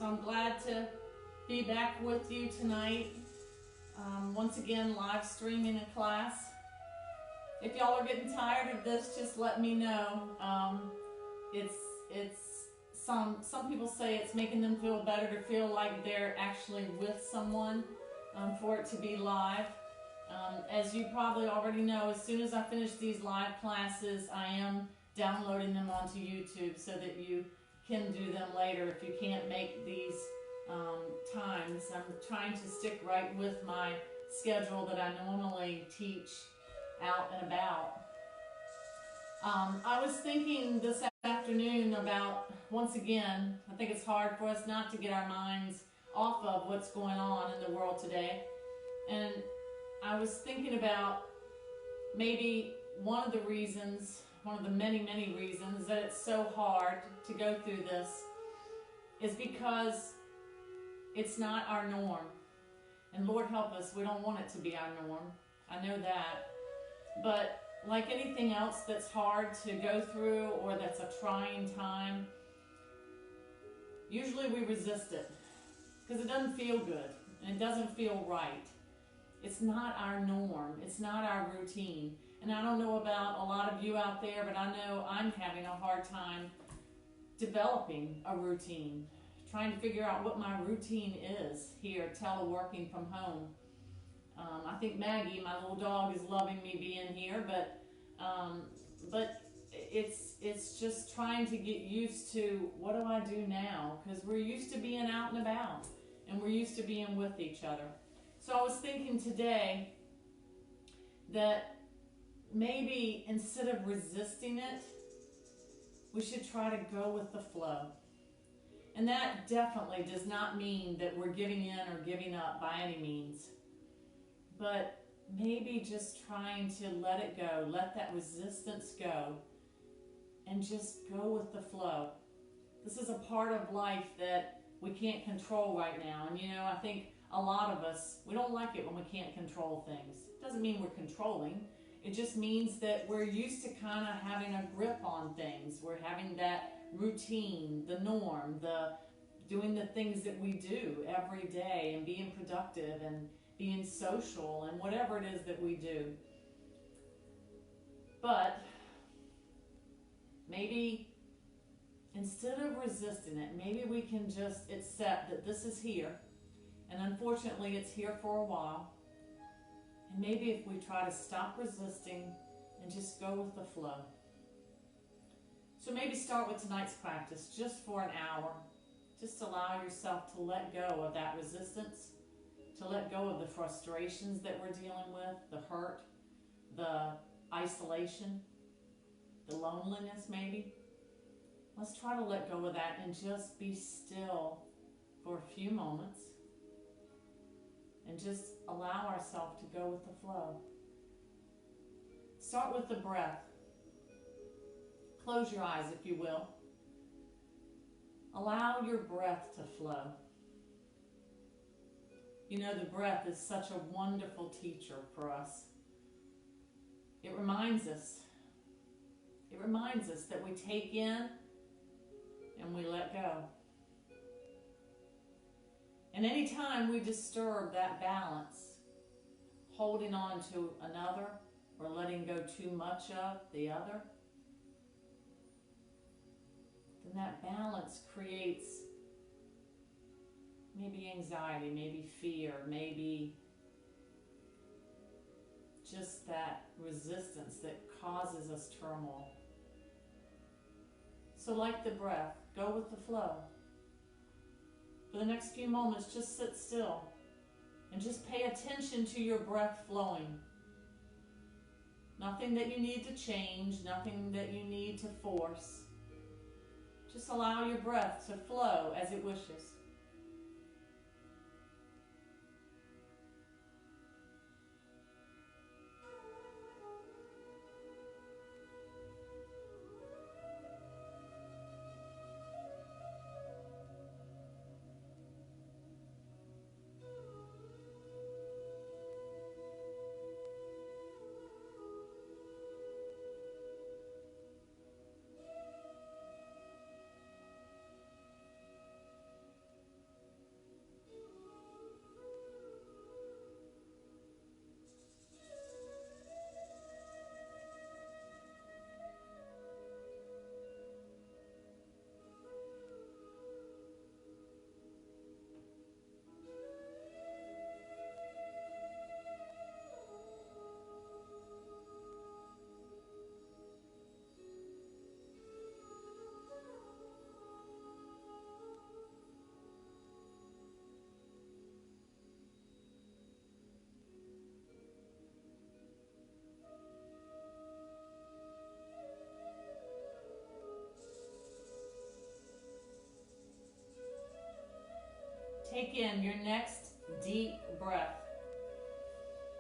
So I'm glad to be back with you tonight. Once again, live streaming a class. If y'all are getting tired of this, just let me know. Some people say it's making them feel better to feel like they're actually with someone for it to be live. As you probably already know, as soon as I finish these live classes, I am downloading them onto YouTube so that you can do them later if you can't make these times. I'm trying to stick right with my schedule that I normally teach out and about. I was thinking this afternoon about, once again, I think it's hard for us not to get our minds off of what's going on in the world today. And I was thinking about maybe one of the reasons, one of the many, many reasons that it's so hard to go through this is because it's not our norm. And Lord help us, we don't want it to be our norm. I know that. But like anything else that's hard to go through or that's a trying time, usually we resist it because it doesn't feel good and it doesn't feel right. It's not our norm. It's not our routine. And I don't know about a lot of you out there, but I know I'm having a hard time developing a routine, trying to figure out what my routine is here, teleworking from home. I think Maggie, my little dog, is loving me being here, but it's just trying to get used to what do I do now? Because we're used to being out and about, and we're used to being with each other. So I was thinking today that maybe instead of resisting it, we should try to go with the flow. And that definitely does not mean that we're giving in or giving up by any means. But maybe just trying to let it go, let that resistance go, and just go with the flow. This is a part of life that we can't control right now. And you know, I think a lot of us, we don't like it when we can't control things. It doesn't mean we're controlling. It just means that we're used to kind of having a grip on things. We're having that routine, the norm, the doing the things that we do every day and being productive and being social and whatever it is that we do. But maybe instead of resisting it, maybe we can just accept that this is here. And unfortunately, it's here for a while. And maybe if we try to stop resisting and just go with the flow. So maybe start with tonight's practice just for an hour. Just allow yourself to let go of that resistance, to let go of the frustrations that we're dealing with, the hurt, the isolation, the loneliness maybe. Let's try to let go of that and just be still for a few moments. And just allow ourselves to go with the flow. Start with the breath. Close your eyes, if you will. Allow your breath to flow. You know, the breath is such a wonderful teacher for us. It reminds us that we take in and we let go. And anytime we disturb that balance, holding on to another or letting go too much of the other, then that balance creates maybe anxiety, maybe fear, maybe just that resistance that causes us turmoil. So like the breath, go with the flow. For the next few moments, just sit still and just pay attention to your breath flowing. Nothing that you need to change, nothing that you need to force. Just allow your breath to flow as it wishes. Take in your next deep breath.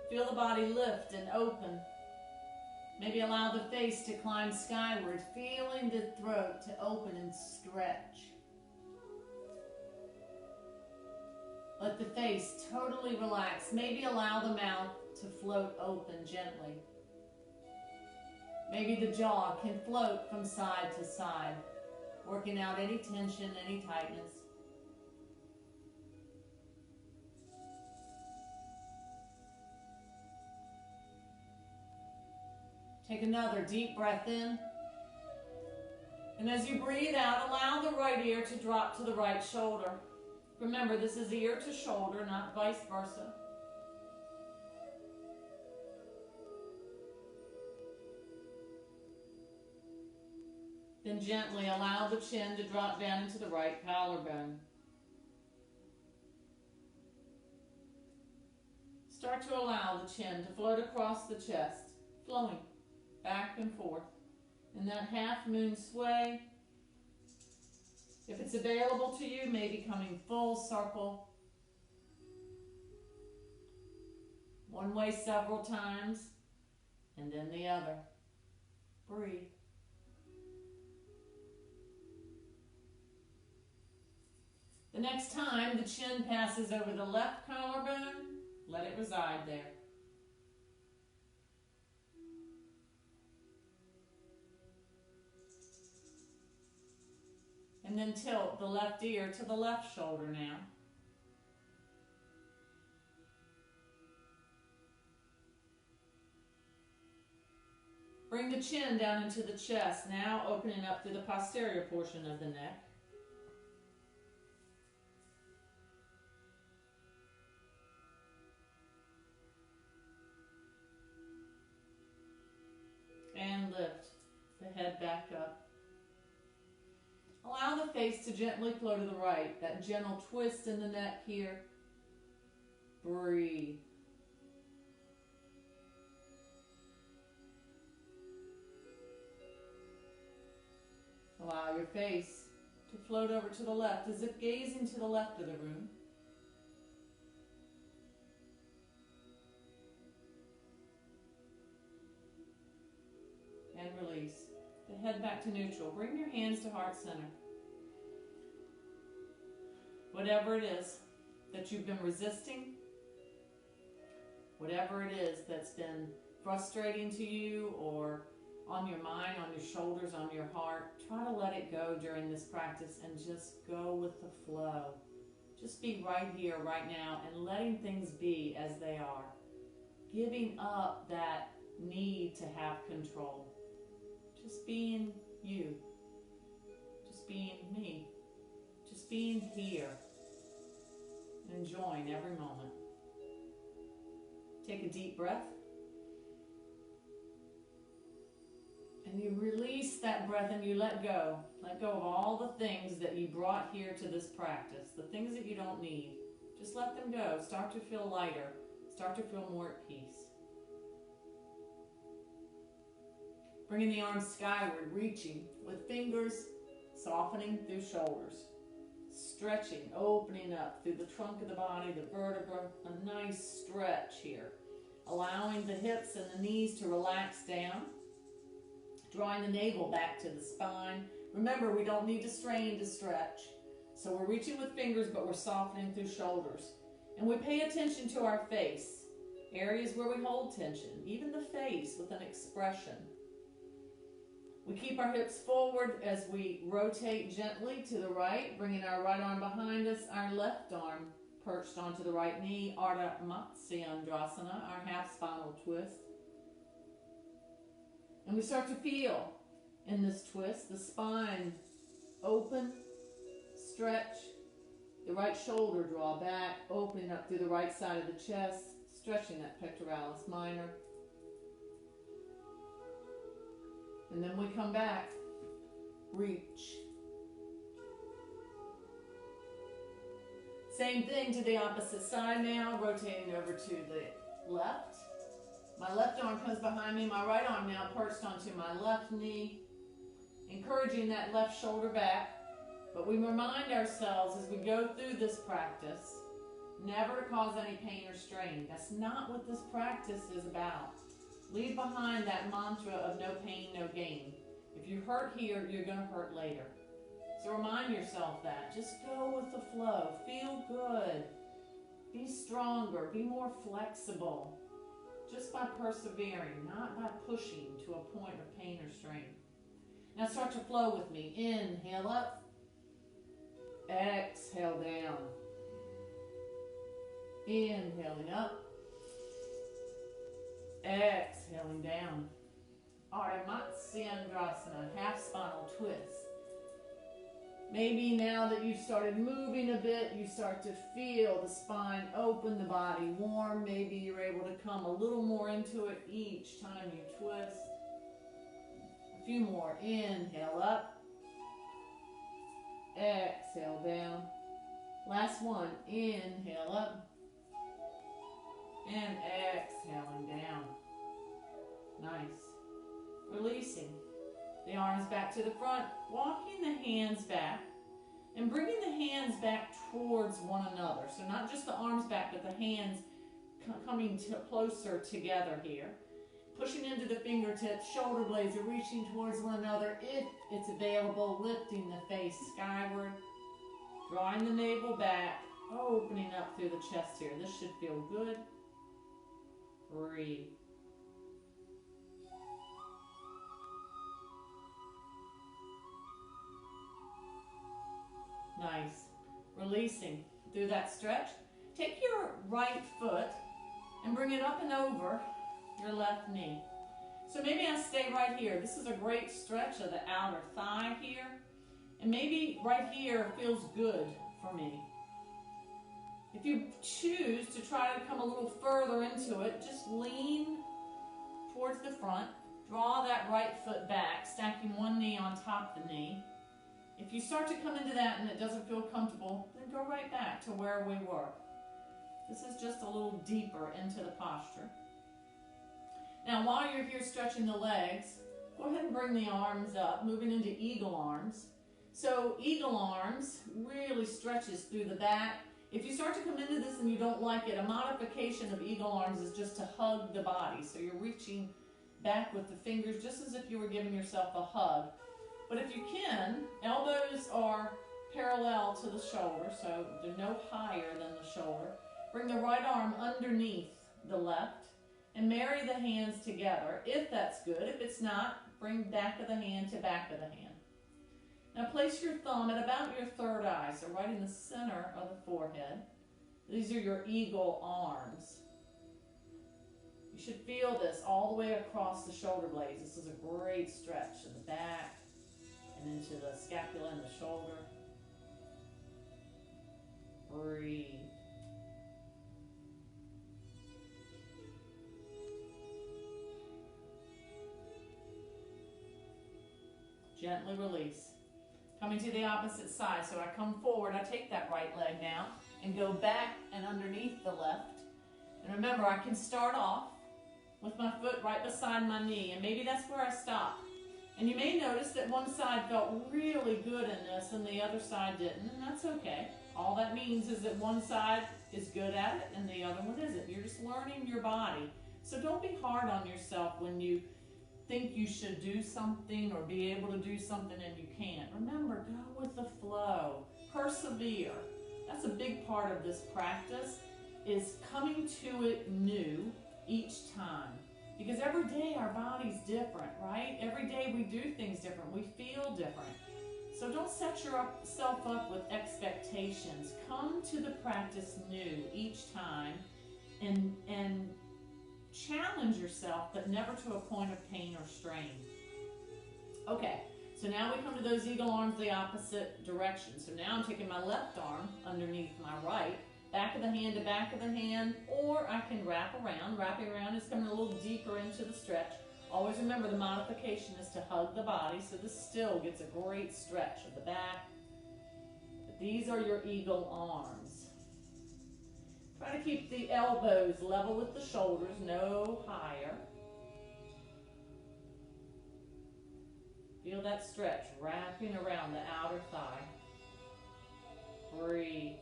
Feel the body lift and open. Maybe allow the face to climb skyward, feeling the throat to open and stretch. Let the face totally relax. Maybe allow the mouth to float open gently. Maybe the jaw can float from side to side, working out any tension, any tightness. Take another deep breath in. And as you breathe out, allow the right ear to drop to the right shoulder. Remember, this is ear to shoulder, not vice versa. Then gently allow the chin to drop down into the right collarbone. Start to allow the chin to float across the chest, flowing back and forth in that half moon sway. If it's available to you, maybe coming full circle. One way several times, and then the other. Breathe. The next time the chin passes over the left collarbone, let it reside there. And then tilt the left ear to the left shoulder now. Bring the chin down into the chest, now opening up through the posterior portion of the neck. And lift the head back up. Allow the face to gently flow to the right, that gentle twist in the neck here. Breathe. Allow your face to float over to the left as if gazing to the left of the room. And release. The head back to neutral. Bring your hands to heart center. Whatever it is that you've been resisting, whatever it is that's been frustrating to you or on your mind, on your shoulders, on your heart, try to let it go during this practice and just go with the flow. Just be right here, right now, and letting things be as they are. Giving up that need to have control. Just being you. Just being me. Just being here. Enjoying every moment. Take a deep breath. And you release that breath and you let go. Let go of all the things that you brought here to this practice. The things that you don't need. Just let them go. Start to feel lighter. Start to feel more at peace. Bringing the arms skyward, reaching with fingers softening through shoulders. Stretching, opening up through the trunk of the body, the vertebra. A nice stretch here. Allowing the hips and the knees to relax down. Drawing the navel back to the spine. Remember, we don't need to strain to stretch. So we're reaching with fingers, but we're softening through shoulders. And we pay attention to our face. Areas where we hold tension. Even the face with an expression. We keep our hips forward as we rotate gently to the right, bringing our right arm behind us, our left arm perched onto the right knee, Ardha Matsyendrasana, our half spinal twist. And we start to feel in this twist, the spine open, stretch, the right shoulder draw back, opening up through the right side of the chest, stretching that pectoralis minor. And then we come back, reach. Same thing to the opposite side now, rotating over to the left. My left arm comes behind me, my right arm now perched onto my left knee, encouraging that left shoulder back. But we remind ourselves as we go through this practice, never to cause any pain or strain. That's not what this practice is about. Leave behind that mantra of no pain, no gain. If you hurt here, you're going to hurt later. So remind yourself that. Just go with the flow. Feel good. Be stronger. Be more flexible. Just by persevering, not by pushing to a point of pain or strain. Now start to flow with me. Inhale up. Exhale down. Inhaling up. Exhaling down. Ardha Matsyendrasana, half spinal twist. Maybe now that you've started moving a bit, you start to feel the spine open, the body warm. Maybe you're able to come a little more into it each time you twist. A few more. Inhale up. Exhale down. Last one. Inhale up. And exhaling down. Nice. Releasing the arms back to the front, walking the hands back and bringing the hands back towards one another. So not just the arms back, but the hands coming closer together here. Pushing into the fingertips, shoulder blades are reaching towards one another if it's available, lifting the face skyward, drawing the navel back, opening up through the chest here. This should feel good. Breathe. Nice. Releasing through that stretch. Take your right foot and bring it up and over your left knee. So maybe I stay right here. This is a great stretch of the outer thigh here. And maybe right here feels good for me. If you choose to try to come a little further into it, just lean towards the front. Draw that right foot back, stacking one knee on top of the knee. If you start to come into that and it doesn't feel comfortable, then go right back to where we were. This is just a little deeper into the posture. Now, while you're here stretching the legs, go ahead and bring the arms up, moving into eagle arms. So eagle arms really stretches through the back. If you start to come into this and you don't like it, a modification of eagle arms is just to hug the body. So you're reaching back with the fingers just as if you were giving yourself a hug. But if you can, elbows are parallel to the shoulder, so they're no higher than the shoulder. Bring the right arm underneath the left and marry the hands together, if that's good. If it's not, bring back of the hand to back of the hand. Now place your thumb at about your third eye, so right in the center of the forehead. These are your eagle arms. You should feel this all the way across the shoulder blades. This is a great stretch in the back and into the scapula and the shoulder. Breathe. Gently release. Coming to the opposite side. So I come forward, I take that right leg now and go back and underneath the left. And remember, I can start off with my foot right beside my knee, and maybe that's where I stop. And you may notice that one side felt really good in this and the other side didn't, and that's okay. All that means is that one side is good at it and the other one isn't. You're just learning your body. So don't be hard on yourself when you think you should do something or be able to do something and you can't. Remember, go with the flow. Persevere. That's a big part of this practice, is coming to it new each time. Because every day our body's different, right? Every day we do things different. We feel different. So don't set yourself up with expectations. Come to the practice new each time and challenge yourself, but never to a point of pain or strain. Okay, so now we come to those eagle arms the opposite direction. So now I'm taking my left arm underneath my right, back of the hand to back of the hand, or I can wrap around. Wrapping around is coming a little deeper into the stretch. Always remember the modification is to hug the body, so this still gets a great stretch of the back. But these are your eagle arms. Try to keep the elbows level with the shoulders, no higher. Feel that stretch wrapping around the outer thigh. Breathe.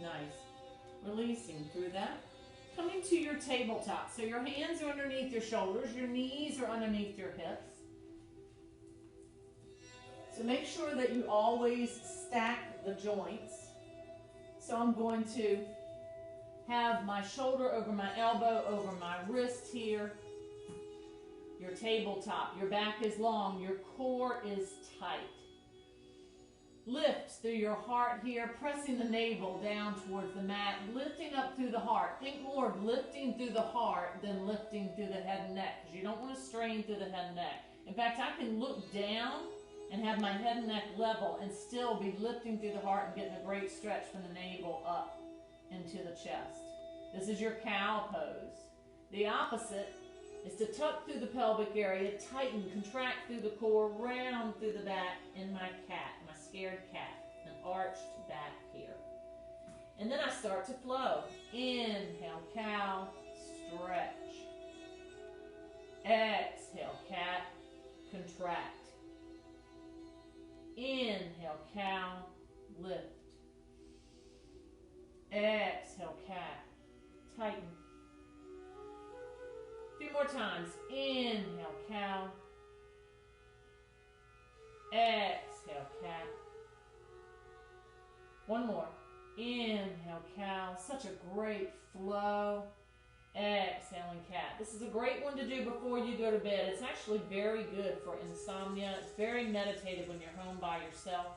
Nice. Releasing through that. Coming to your tabletop. So your hands are underneath your shoulders. Your knees are underneath your hips. So make sure that you always stack the joints. So I'm going to have my shoulder over my elbow, over my wrist here. Your tabletop. Your back is long. Your core is tight. Lift through your heart here, pressing the navel down towards the mat, lifting up through the heart. Think more of lifting through the heart than lifting through the head and neck, because you don't want to strain through the head and neck. In fact, I can look down and have my head and neck level and still be lifting through the heart and getting a great stretch from the navel up into the chest. This is your cow pose. The opposite is to tuck through the pelvic area, tighten, contract through the core, round through the back in my cat. Scared cat, an arched back here. And then I start to flow. Inhale, cow, stretch. Exhale, cat, contract. Inhale, cow, lift. Exhale, cat, tighten. A few more times. Inhale, cow. Exhale, cat. One more. Inhale, cow. Such a great flow. Exhaling, cat. This is a great one to do before you go to bed. It's actually very good for insomnia. It's very meditative when you're home by yourself.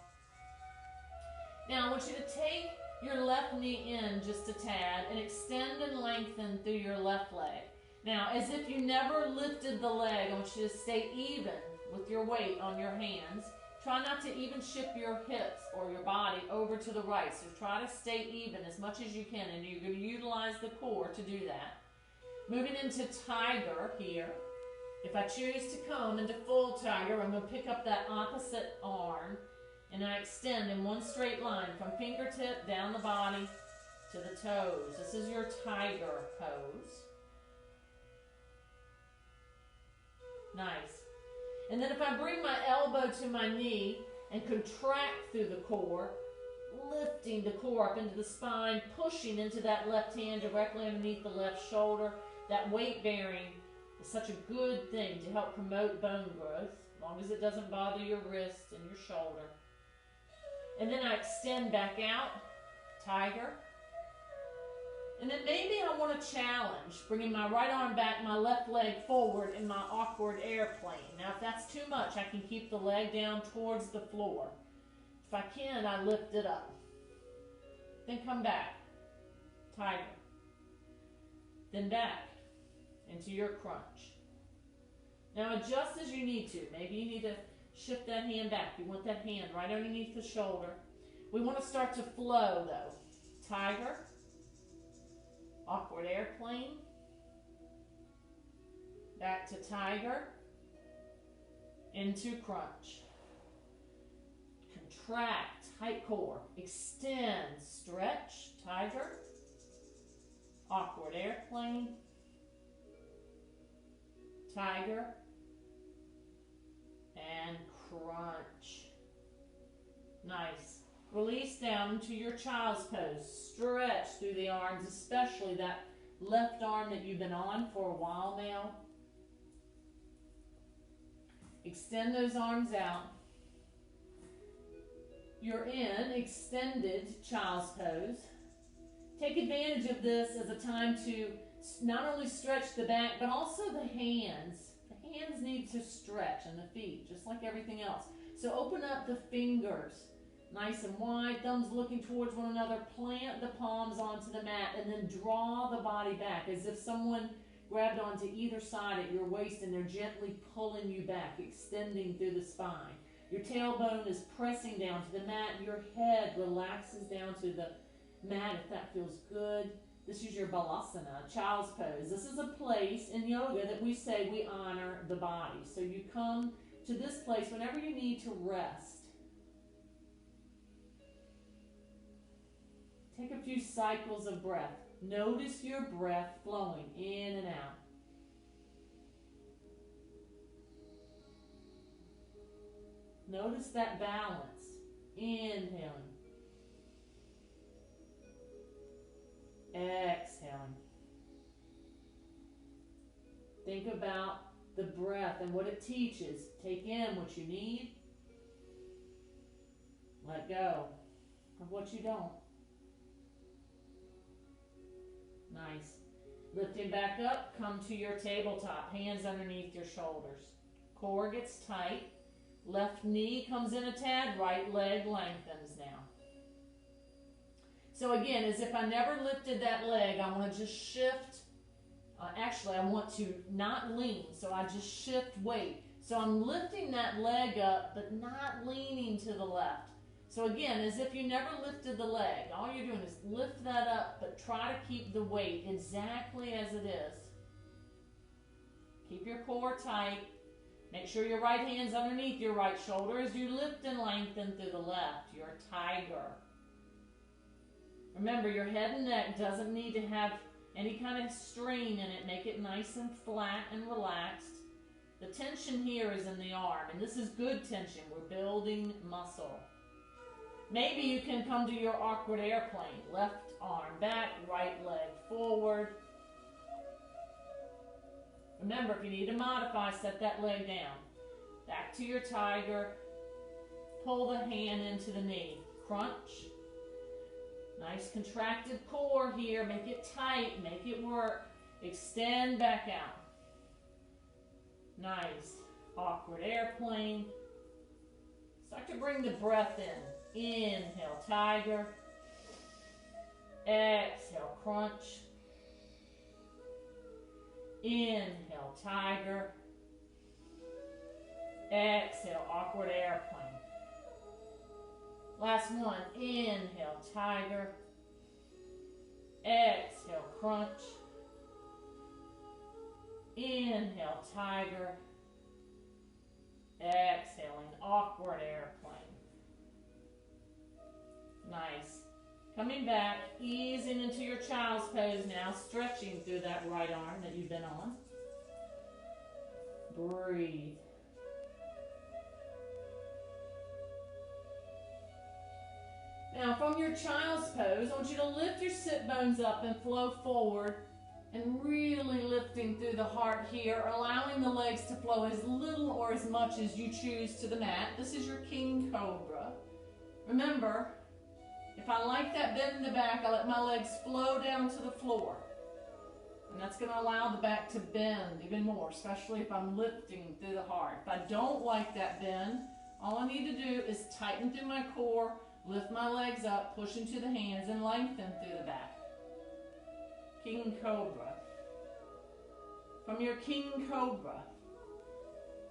Now, I want you to take your left knee in just a tad and extend and lengthen through your left leg. Now, as if you never lifted the leg, I want you to stay even with your weight on your hands. Try not to even shift your hips or your body over to the right. So try to stay even as much as you can, and you're going to utilize the core to do that. Moving into tiger here. If I choose to come into full tiger, I'm going to pick up that opposite arm, and I extend in one straight line from fingertip down the body to the toes. This is your tiger pose. Nice. And then if I bring my elbow to my knee and contract through the core, lifting the core up into the spine, pushing into that left hand directly underneath the left shoulder. That weight bearing is such a good thing to help promote bone growth, as long as it doesn't bother your wrist and your shoulder. And then I extend back out, tiger. And then maybe I want to challenge, bringing my right arm back, my left leg forward in my awkward airplane. Now, if that's too much, I can keep the leg down towards the floor. If I can, I lift it up. Then come back, tiger. Then back into your crunch. Now, adjust as you need to. Maybe you need to shift that hand back. You want that hand right underneath the shoulder. We want to start to flow, though. Tiger. Awkward airplane. Back to tiger. Into crunch. Contract, tight core. Extend, stretch, tiger. Awkward airplane. Tiger. And crunch. Nice. Release down into your child's pose. Stretch through the arms, especially that left arm that you've been on for a while now. Extend those arms out. You're in extended child's pose. Take advantage of this as a time to not only stretch the back, but also the hands. The hands need to stretch, and the feet, just like everything else. So open up the fingers. Nice and wide, thumbs looking towards one another. Plant the palms onto the mat and then draw the body back as if someone grabbed onto either side at your waist and they're gently pulling you back, extending through the spine. Your tailbone is pressing down to the mat. Your head relaxes down to the mat if that feels good. This is your balasana, child's pose. This is a place in yoga that we say we honor the body. So you come to this place whenever you need to rest. Take a few cycles of breath. Notice your breath flowing in and out. Notice that balance. Inhaling. Exhaling. Think about the breath and what it teaches. Take in what you need. Let go of what you don't. Nice. Lifting back up, come to your tabletop. Hands underneath your shoulders. Core gets tight. Left knee comes in a tad. Right leg lengthens now. So again, as if I never lifted that leg, I want to just shift. Actually, I want to not lean, so I just shift weight. So I'm lifting that leg up, but not leaning to the left. So again, as if you never lifted the leg, all you're doing is lift that up, but try to keep the weight exactly as it is. Keep your core tight. Make sure your right hand's underneath your right shoulder as you lift and lengthen through the left. You're a tiger. Remember, your head and neck doesn't need to have any kind of strain in it. Make it nice and flat and relaxed. The tension here is in the arm, and this is good tension. We're building muscle. Maybe you can come to your awkward airplane. Left arm back, right leg forward. Remember, if you need to modify, set that leg down. Back to your tiger. Pull the hand into the knee. Crunch. Nice contracted core here. Make it tight. Make it work. Extend back out. Nice. Awkward airplane. Start to bring the breath in. Inhale, tiger. Exhale, crunch. Inhale, tiger. Exhale, awkward airplane. Last one. Inhale, tiger. Exhale, crunch. Inhale, tiger. Exhaling, awkward airplane. Nice. Coming back, easing into your child's pose now, stretching through that right arm that you've been on. Breathe. Now from your child's pose, I want you to lift your sit bones up and flow forward and really lifting through the heart here, allowing the legs to flow as little or as much as you choose to the mat. This is your King Cobra. Remember, if I like that bend in the back, I let my legs flow down to the floor. And that's going to allow the back to bend even more, especially if I'm lifting through the heart. If I don't like that bend, all I need to do is tighten through my core, lift my legs up, push into the hands, and lengthen through the back. King Cobra. From your King Cobra,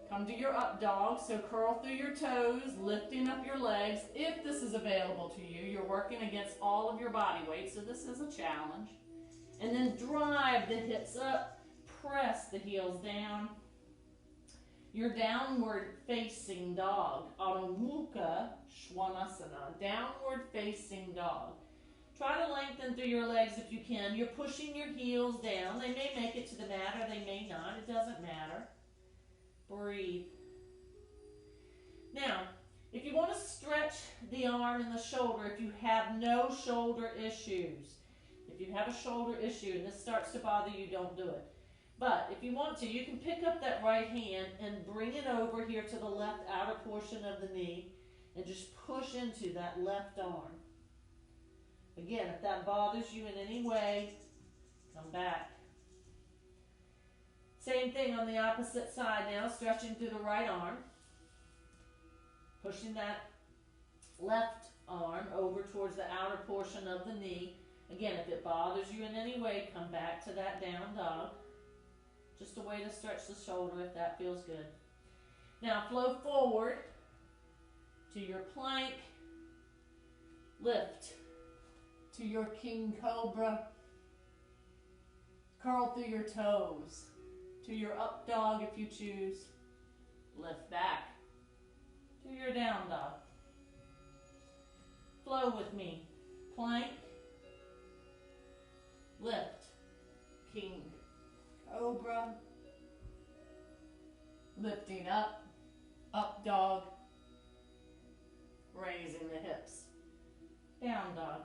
come to your up dog, so curl through your toes, lifting up your legs. If this is available to you, you're working against all of your body weight, so this is a challenge. And then drive the hips up, press the heels down. Your downward facing dog, Adho Mukha Svanasana, downward facing dog. Try to lengthen through your legs if you can. You're pushing your heels down. They may make it to the mat or they may not. It doesn't matter. Breathe. Now, if you want to stretch the arm and the shoulder, if you have no shoulder issues, if you have a shoulder issue and this starts to bother you, don't do it. But if you want to, you can pick up that right hand and bring it over here to the left outer portion of the knee and just push into that left arm. Again, if that bothers you in any way, come back. Same thing on the opposite side now, stretching through the right arm. Pushing that left arm over towards the outer portion of the knee. Again, if it bothers you in any way, come back to that down dog. Just a way to stretch the shoulder if that feels good. Now flow forward to your plank. Lift to your King Cobra. Curl through your toes to your up dog if you choose. Lift back to your down dog. Flow with me. Plank, Lift. King Cobra. Lifting up. Up dog. Raising the hips. Down dog.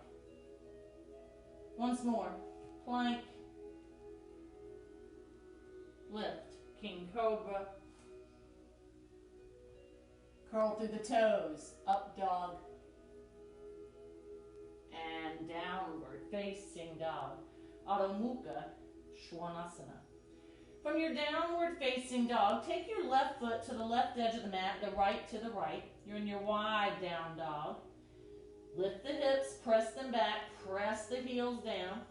Once more. Plank. Lift. King Cobra. Curl through the toes. Up dog. And downward facing dog. Adho Mukha Svanasana. From your downward facing dog, take your left foot to the left edge of the mat, the right to the right. You're in your wide down dog. Lift the hips, press them back, press the heels down.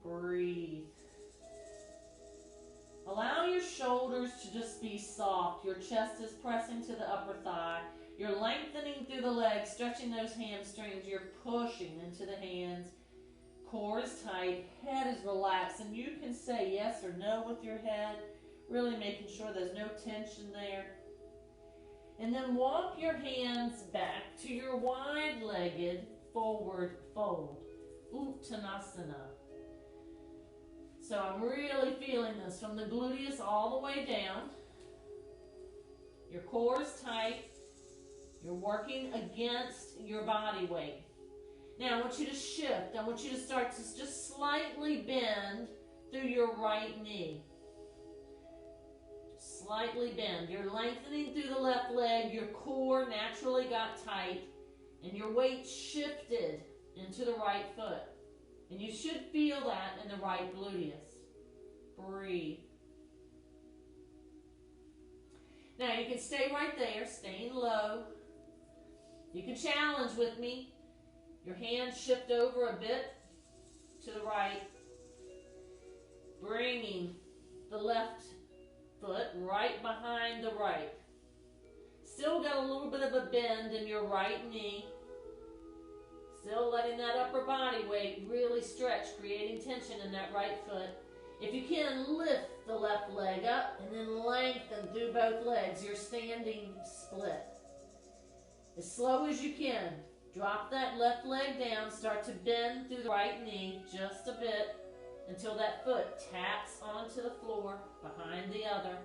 Breathe. Allow your shoulders to just be soft. Your chest is pressing to the upper thigh. You're lengthening through the legs, stretching those hamstrings. You're pushing into the hands. Core is tight, head is relaxed, and you can say yes or no with your head, really making sure there's no tension there. And then walk your hands back to your wide-legged forward fold, Uttanasana. So I'm really feeling this from the gluteus all the way down. Your core is tight. You're working against your body weight. Now I want you to shift. I want you to start to just slightly bend through your right knee. Slightly bend. You're lengthening through the left leg. Your core naturally got tight. And your weight shifted into the right foot. And you should feel that in the right gluteus. Breathe. Now you can stay right there, staying low. You can challenge with me. Your hands shift over a bit to the right. Bringing the left foot right behind the right. Still got a little bit of a bend in your right knee. Still letting that upper body weight really stretch, creating tension in that right foot. If you can, lift the left leg up and then lengthen through both legs. Your standing split. As slow as you can. Drop that left leg down. Start to bend through the right knee just a bit until that foot taps onto the floor behind the other.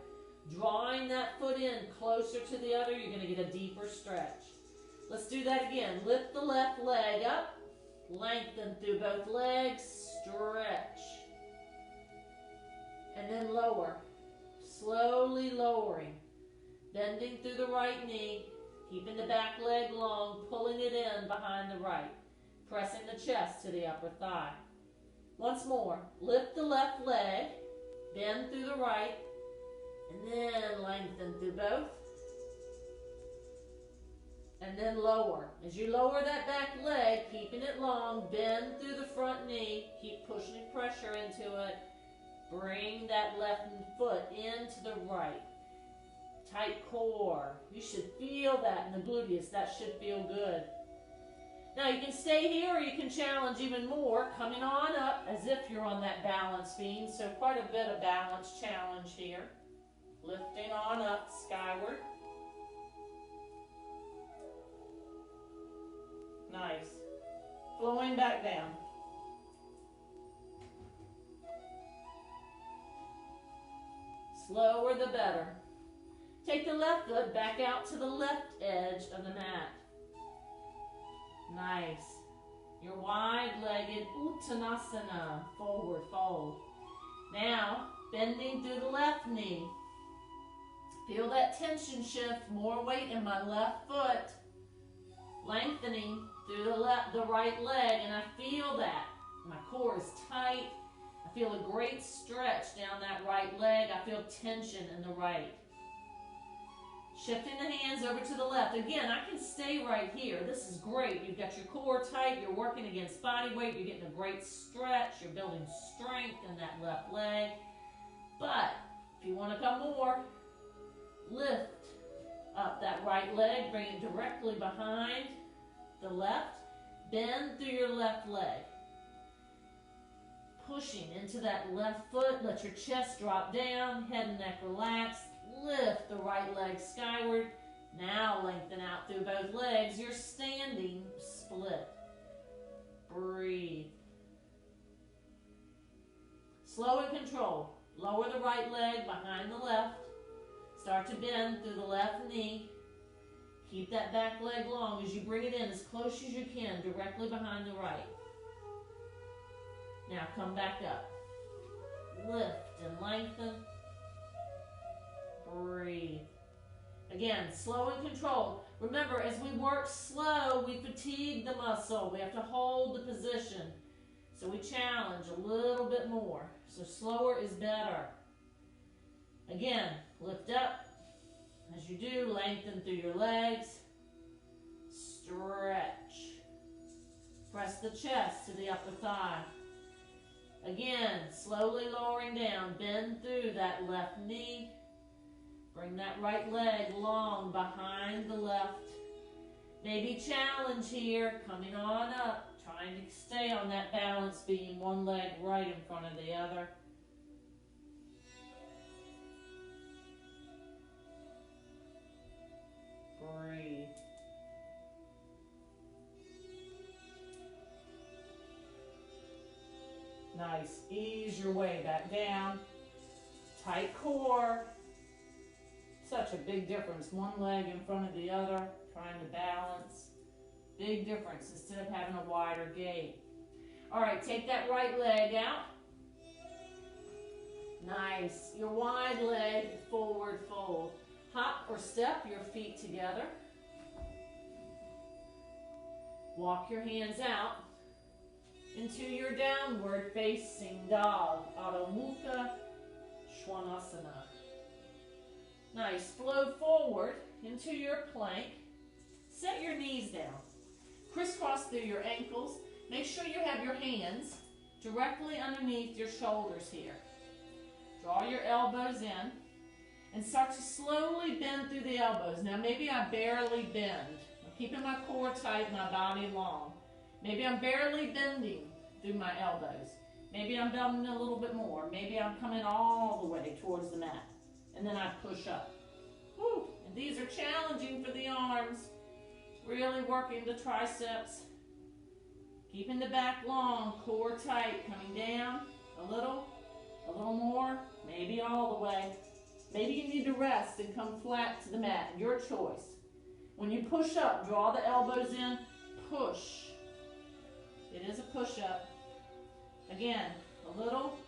Drawing that foot in closer to the other, you're going to get a deeper stretch. Let's do that again. Lift the left leg up. Lengthen through both legs. Stretch. And then lower. Slowly lowering. Bending through the right knee. Keeping the back leg long, pulling it in behind the right. Pressing the chest to the upper thigh. Once more, lift the left leg, bend through the right, and then lengthen through both. And then lower. As you lower that back leg, keeping it long, bend through the front knee, keep pushing pressure into it. Bring that left foot into the right. Tight core. You should feel that in the gluteus. That should feel good. Now you can stay here or you can challenge even more, coming on up as if you're on that balance beam. So quite a bit of balance challenge here. Lifting on up skyward. Nice. Flowing back down. Slower the better. Take the left foot back out to the left edge of the mat. Nice. Your wide-legged Uttanasana, forward fold. Now, bending through the left knee. Feel that tension shift, more weight in my left foot. Lengthening through the right leg, and I feel that. My core is tight. I feel a great stretch down that right leg. I feel tension in the right. Shifting the hands over to the left. Again, I can stay right here. This is great. You've got your core tight. You're working against body weight. You're getting a great stretch. You're building strength in that left leg. But if you want to come more, lift up that right leg. Bring it directly behind the left. Bend through your left leg. Pushing into that left foot. Let your chest drop down. Head and neck relaxed. Lift the right leg skyward. Now lengthen out through both legs. You're standing split. Breathe. control. Lower the right leg behind the left. Start to bend through the left knee. Keep that back leg long as you bring it in as close as you can, directly behind the right. Now come back up. Lift and lengthen. Breathe. Again, slow and controlled. Remember, as we work slow, we fatigue the muscle. We have to hold the position. So we challenge a little bit more. So slower is better. Again, lift up. As you do, lengthen through your legs. Stretch. Press the chest to the upper thigh. Again, slowly lowering down. Bend through that left knee. Bring that right leg long behind the left. Maybe challenge here, coming on up. Trying to stay on that balance beam, one leg right in front of the other. Breathe. Nice. Ease your way back down. Tight core. Such a big difference. One leg in front of the other, trying to balance. Big difference instead of having a wider gait. All right, take that right leg out. Nice. Your wide leg, forward fold. Hop or step your feet together. Walk your hands out into your downward facing dog. Adho Mukha Svanasana. Nice. Flow forward into your plank. Set your knees down. Crisscross through your ankles. Make sure you have your hands directly underneath your shoulders here. Draw your elbows in and start to slowly bend through the elbows. Now maybe I barely bend. I'm keeping my core tight, my body long. Maybe I'm barely bending through my elbows. Maybe I'm bending a little bit more. Maybe I'm coming all the way towards the mat. And then I push up. Woo. And these are challenging for the arms. Really working the triceps. Keeping the back long, core tight, coming down a little more, maybe all the way. Maybe you need to rest and come flat to the mat, your choice. When you push up, draw the elbows in, push. It is a push up. Again, a little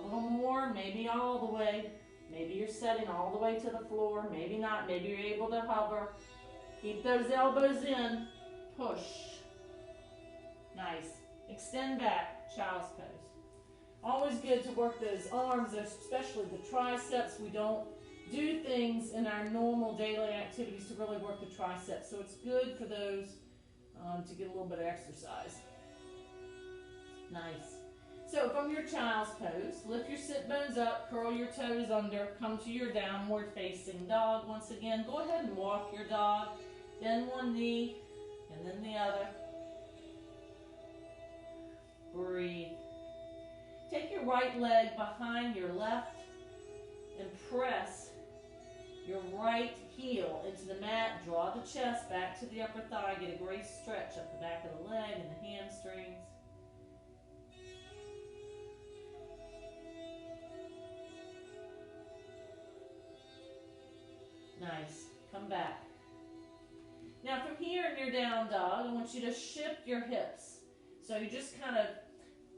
more, maybe all the way. Maybe you're setting all the way to the floor, maybe not, maybe you're able to hover. Keep those elbows in, push. Nice. Extend back, child's pose. Always good to work those arms, especially the triceps. We don't do things in our normal daily activities to really work the triceps, so it's good for those to get a little bit of exercise. Nice. So from your child's pose, lift your sit bones up, curl your toes under, come to your downward facing dog. Once again, go ahead and walk your dog. Bend one knee and then the other. Breathe. Take your right leg behind your left and press your right heel into the mat. Draw the chest back to the upper thigh. Get a great stretch up the back of the leg and the hamstrings. Nice. Come back. Now from here in your down dog, I want you to shift your hips. So you're just kind of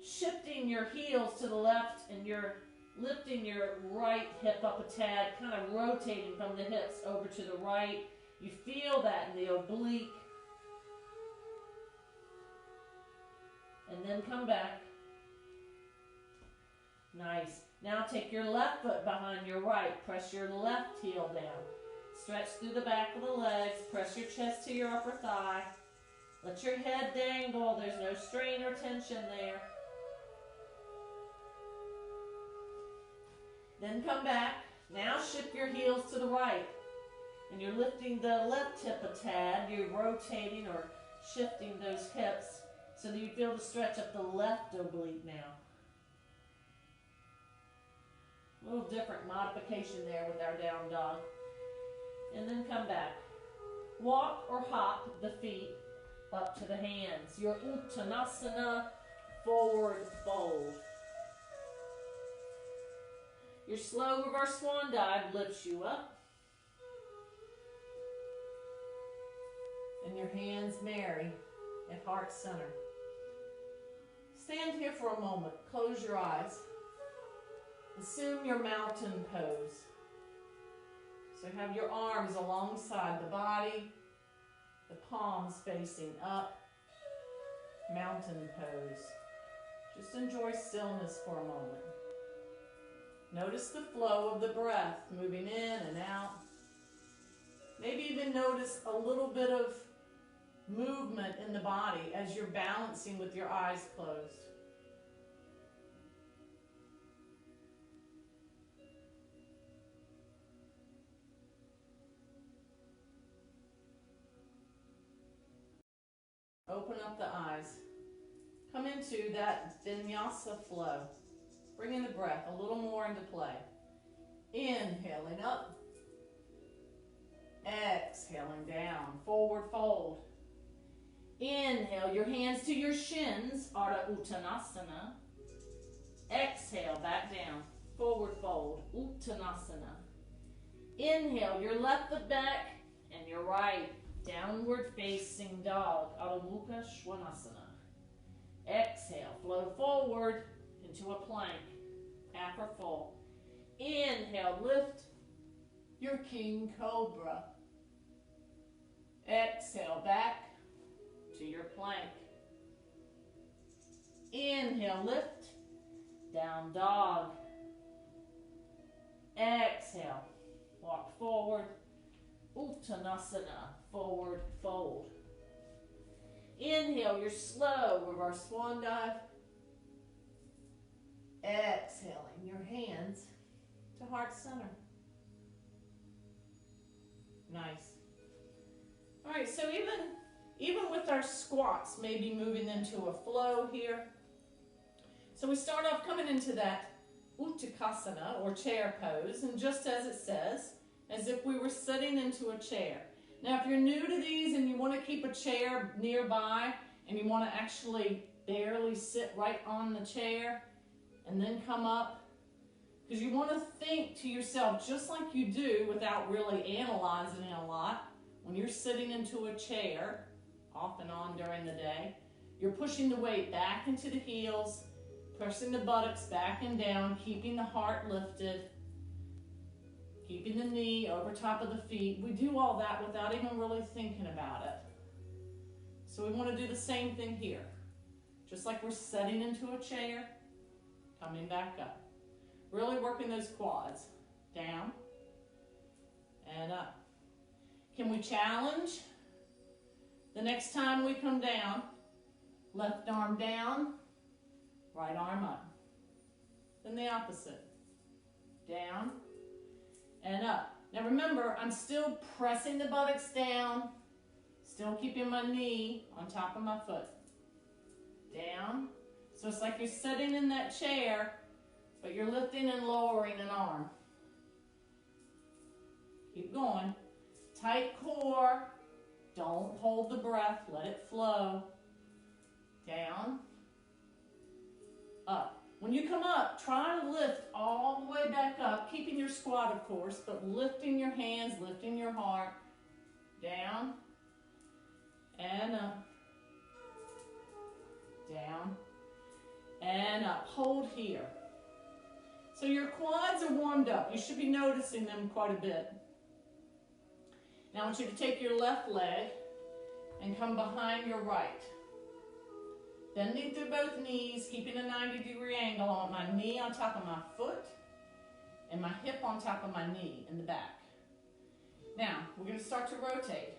shifting your heels to the left and you're lifting your right hip up a tad, kind of rotating from the hips over to the right. You feel that in the oblique. And then come back. Nice. Now take your left foot behind your right. Press your left heel down. Stretch through the back of the legs. Press your chest to your upper thigh. Let your head dangle. There's no strain or tension there. Then come back. Now shift your heels to the right. And you're lifting the left hip a tad. You're rotating or shifting those hips so that you feel the stretch up the left oblique now. A little different modification there with our down dog. And then come back. Walk or hop the feet up to the hands. Your Uttanasana forward fold. Your slow reverse swan dive lifts you up. And your hands marry at heart center. Stand here for a moment. Close your eyes. Assume your mountain pose. So have your arms alongside the body, the palms facing up. Mountain pose. Just enjoy stillness for a moment. Notice the flow of the breath moving in and out. Maybe even notice a little bit of movement in the body as you're balancing with your eyes closed. Open up the eyes. Come into that vinyasa flow. Bring in the breath a little more into play. Inhaling up. Exhaling down. Forward fold. Inhale your hands to your shins, Ardha Uttanasana. Exhale, back down. Forward fold, Uttanasana. Inhale your left foot back and your right. Downward facing dog, Adho Mukha Svanasana. Exhale, flow forward into a plank, half or full. Inhale, lift your King Cobra. Exhale, back to your plank. Inhale, lift, down dog. Exhale, walk forward, Uttanasana, forward fold. Inhale your slow reverse swan dive. Exhaling your hands to heart center. Nice. All right, so even with our squats, maybe moving into a flow here. So we start off coming into that Uttanasana or chair pose, and just as it says, as if we were sitting into a chair. Now, if you're new to these and you want to keep a chair nearby and you want to actually barely sit right on the chair and then come up, because you want to think to yourself just like you do without really analyzing it a lot. When you're sitting into a chair, off and on during the day, you're pushing the weight back into the heels, pressing the buttocks back and down, keeping the heart lifted, keeping the knee over top of the feet. We do all that without even really thinking about it. So we want to do the same thing here. Just like we're setting into a chair, coming back up. Really working those quads. Down and up. Can we challenge? The next time we come down, left arm down, right arm up. Then the opposite. Down and up. Now remember, I'm still pressing the buttocks down, still keeping my knee on top of my foot. Down. So it's like you're sitting in that chair, but you're lifting and lowering an arm. Keep going. Tight core. Don't hold the breath. Let it flow. Down. Up. When you come up, try to lift all the way back up, keeping your squat, of course, but lifting your hands, lifting your heart. Down and up. Down and up. Hold here. So your quads are warmed up. You should be noticing them quite a bit. Now I want you to take your left leg and come behind your right. Bending through both knees, keeping a 90-degree angle. I want my knee on top of my foot and my hip on top of my knee in the back. Now, we're going to start to rotate.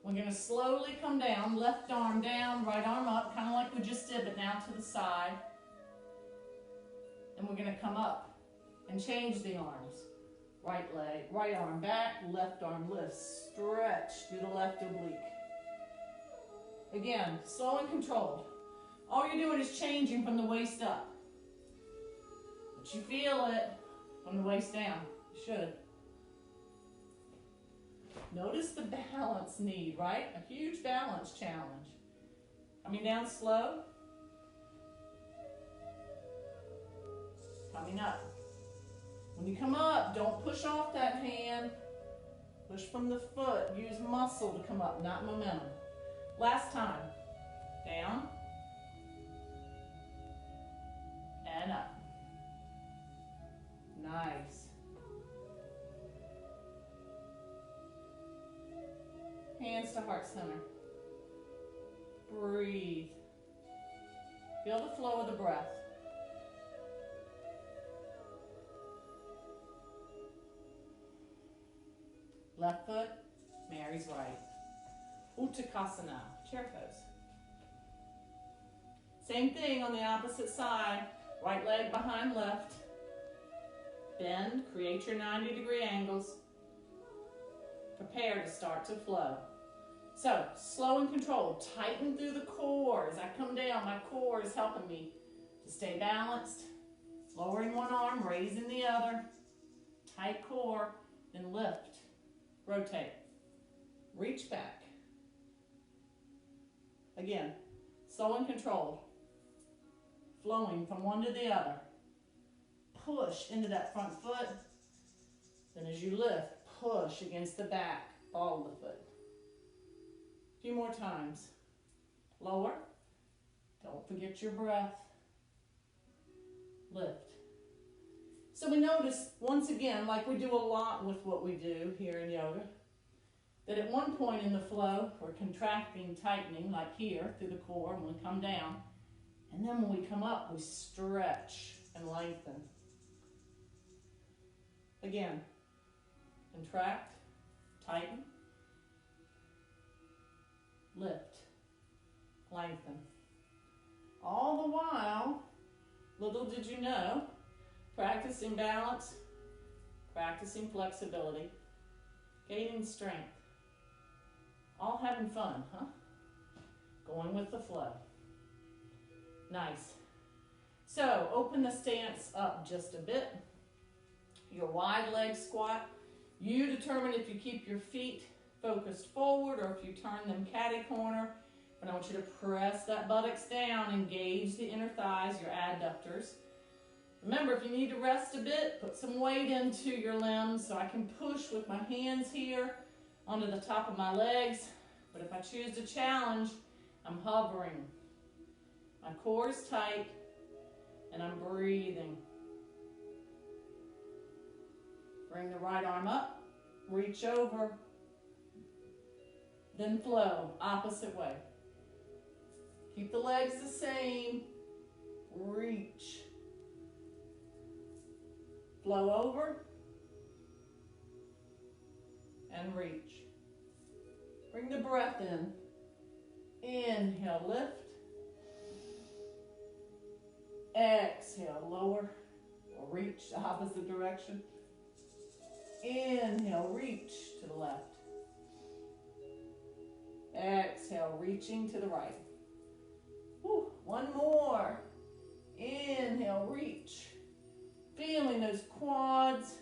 We're going to slowly come down, left arm down, right arm up, kind of like we just did, but now to the side. And we're going to come up and change the arms. Right leg, right arm back, left arm lifts. Stretch through the left oblique. Again, slow and controlled. All you're doing is changing from the waist up. But you feel it from the waist down. You should. Notice the balance need, right? A huge balance challenge. Coming down slow. Coming up. When you come up, don't push off that hand. Push from the foot. Use muscle to come up, not momentum. Last time. Down. And up. Nice. Hands to heart center. Breathe. Feel the flow of the breath. Left foot marries right. Uttanasana, chair pose. Same thing on the opposite side. Right leg behind left. Bend, create your 90-degree angles. Prepare to start to flow. So, slow and controlled. Tighten through the core. As I come down, my core is helping me to stay balanced. Lowering one arm, raising the other. Tight core, then lift. Rotate. Reach back. Again, slow and controlled. Flowing from one to the other. Push into that front foot. Then as you lift, push against the back, ball of the foot. A few more times. Lower. Don't forget your breath. Lift. So we notice, once again, like we do a lot with what we do here in yoga, that at one point in the flow, we're contracting, tightening, like here, through the core, and we come down. And then when we come up, we stretch and lengthen. Again, contract, tighten, lift, lengthen. All the while, little did you know, practicing balance, practicing flexibility, gaining strength. All having fun, huh? Going with the flow. Nice. So, open the stance up just a bit. Your wide leg squat. You determine if you keep your feet focused forward or if you turn them catty corner. But I want you to press that buttocks down, engage the inner thighs, your adductors. Remember, if you need to rest a bit, put some weight into your limbs so I can push with my hands here onto the top of my legs. But if I choose to challenge, I'm hovering. My core is tight and I'm breathing. Bring the right arm up, reach over, then flow, opposite way. Keep the legs the same, reach. Flow over and reach. Bring the breath in. Inhale, lift. Exhale, lower or reach the opposite direction. Inhale, reach to the left. Exhale, reaching to the right. Whew, one more. Inhale, reach. Feeling those quads.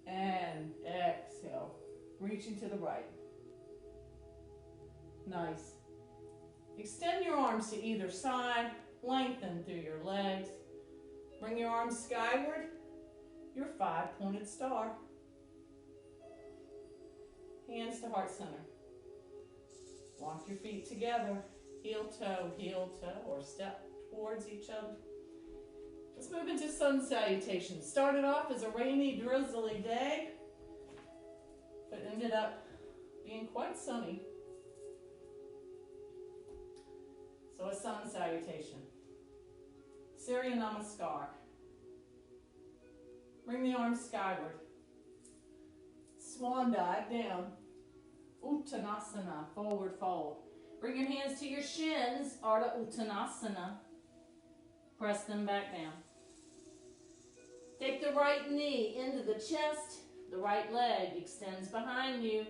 And exhale, reaching to the right. Nice. Extend your arms to either side. Lengthen through your legs. Bring your arms skyward. Your 5-pointed star. Hands to heart center. Walk your feet together. Heel toe, or step towards each other. Let's move into sun salutation. Started off as a rainy, drizzly day, but ended up being quite sunny. So a sun salutation. Surya Namaskar. Bring the arms skyward. Swan dive down. Uttanasana, forward fold. Bring your hands to your shins, Ardha Uttanasana. Press them back down. Take the right knee into the chest. The right leg extends behind you.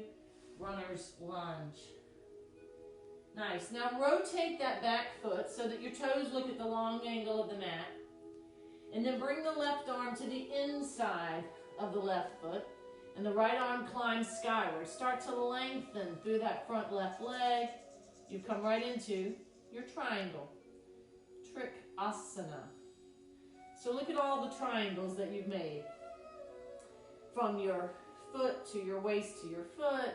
Runner's lunge. Nice. Now rotate that back foot so that your toes look at the long angle of the mat. And then bring the left arm to the inside of the left foot. And the right arm climbs skyward. Start to lengthen through that front left leg. You come right into your triangle. Trick Asana. So look at all the triangles that you've made. From your foot to your waist to your foot,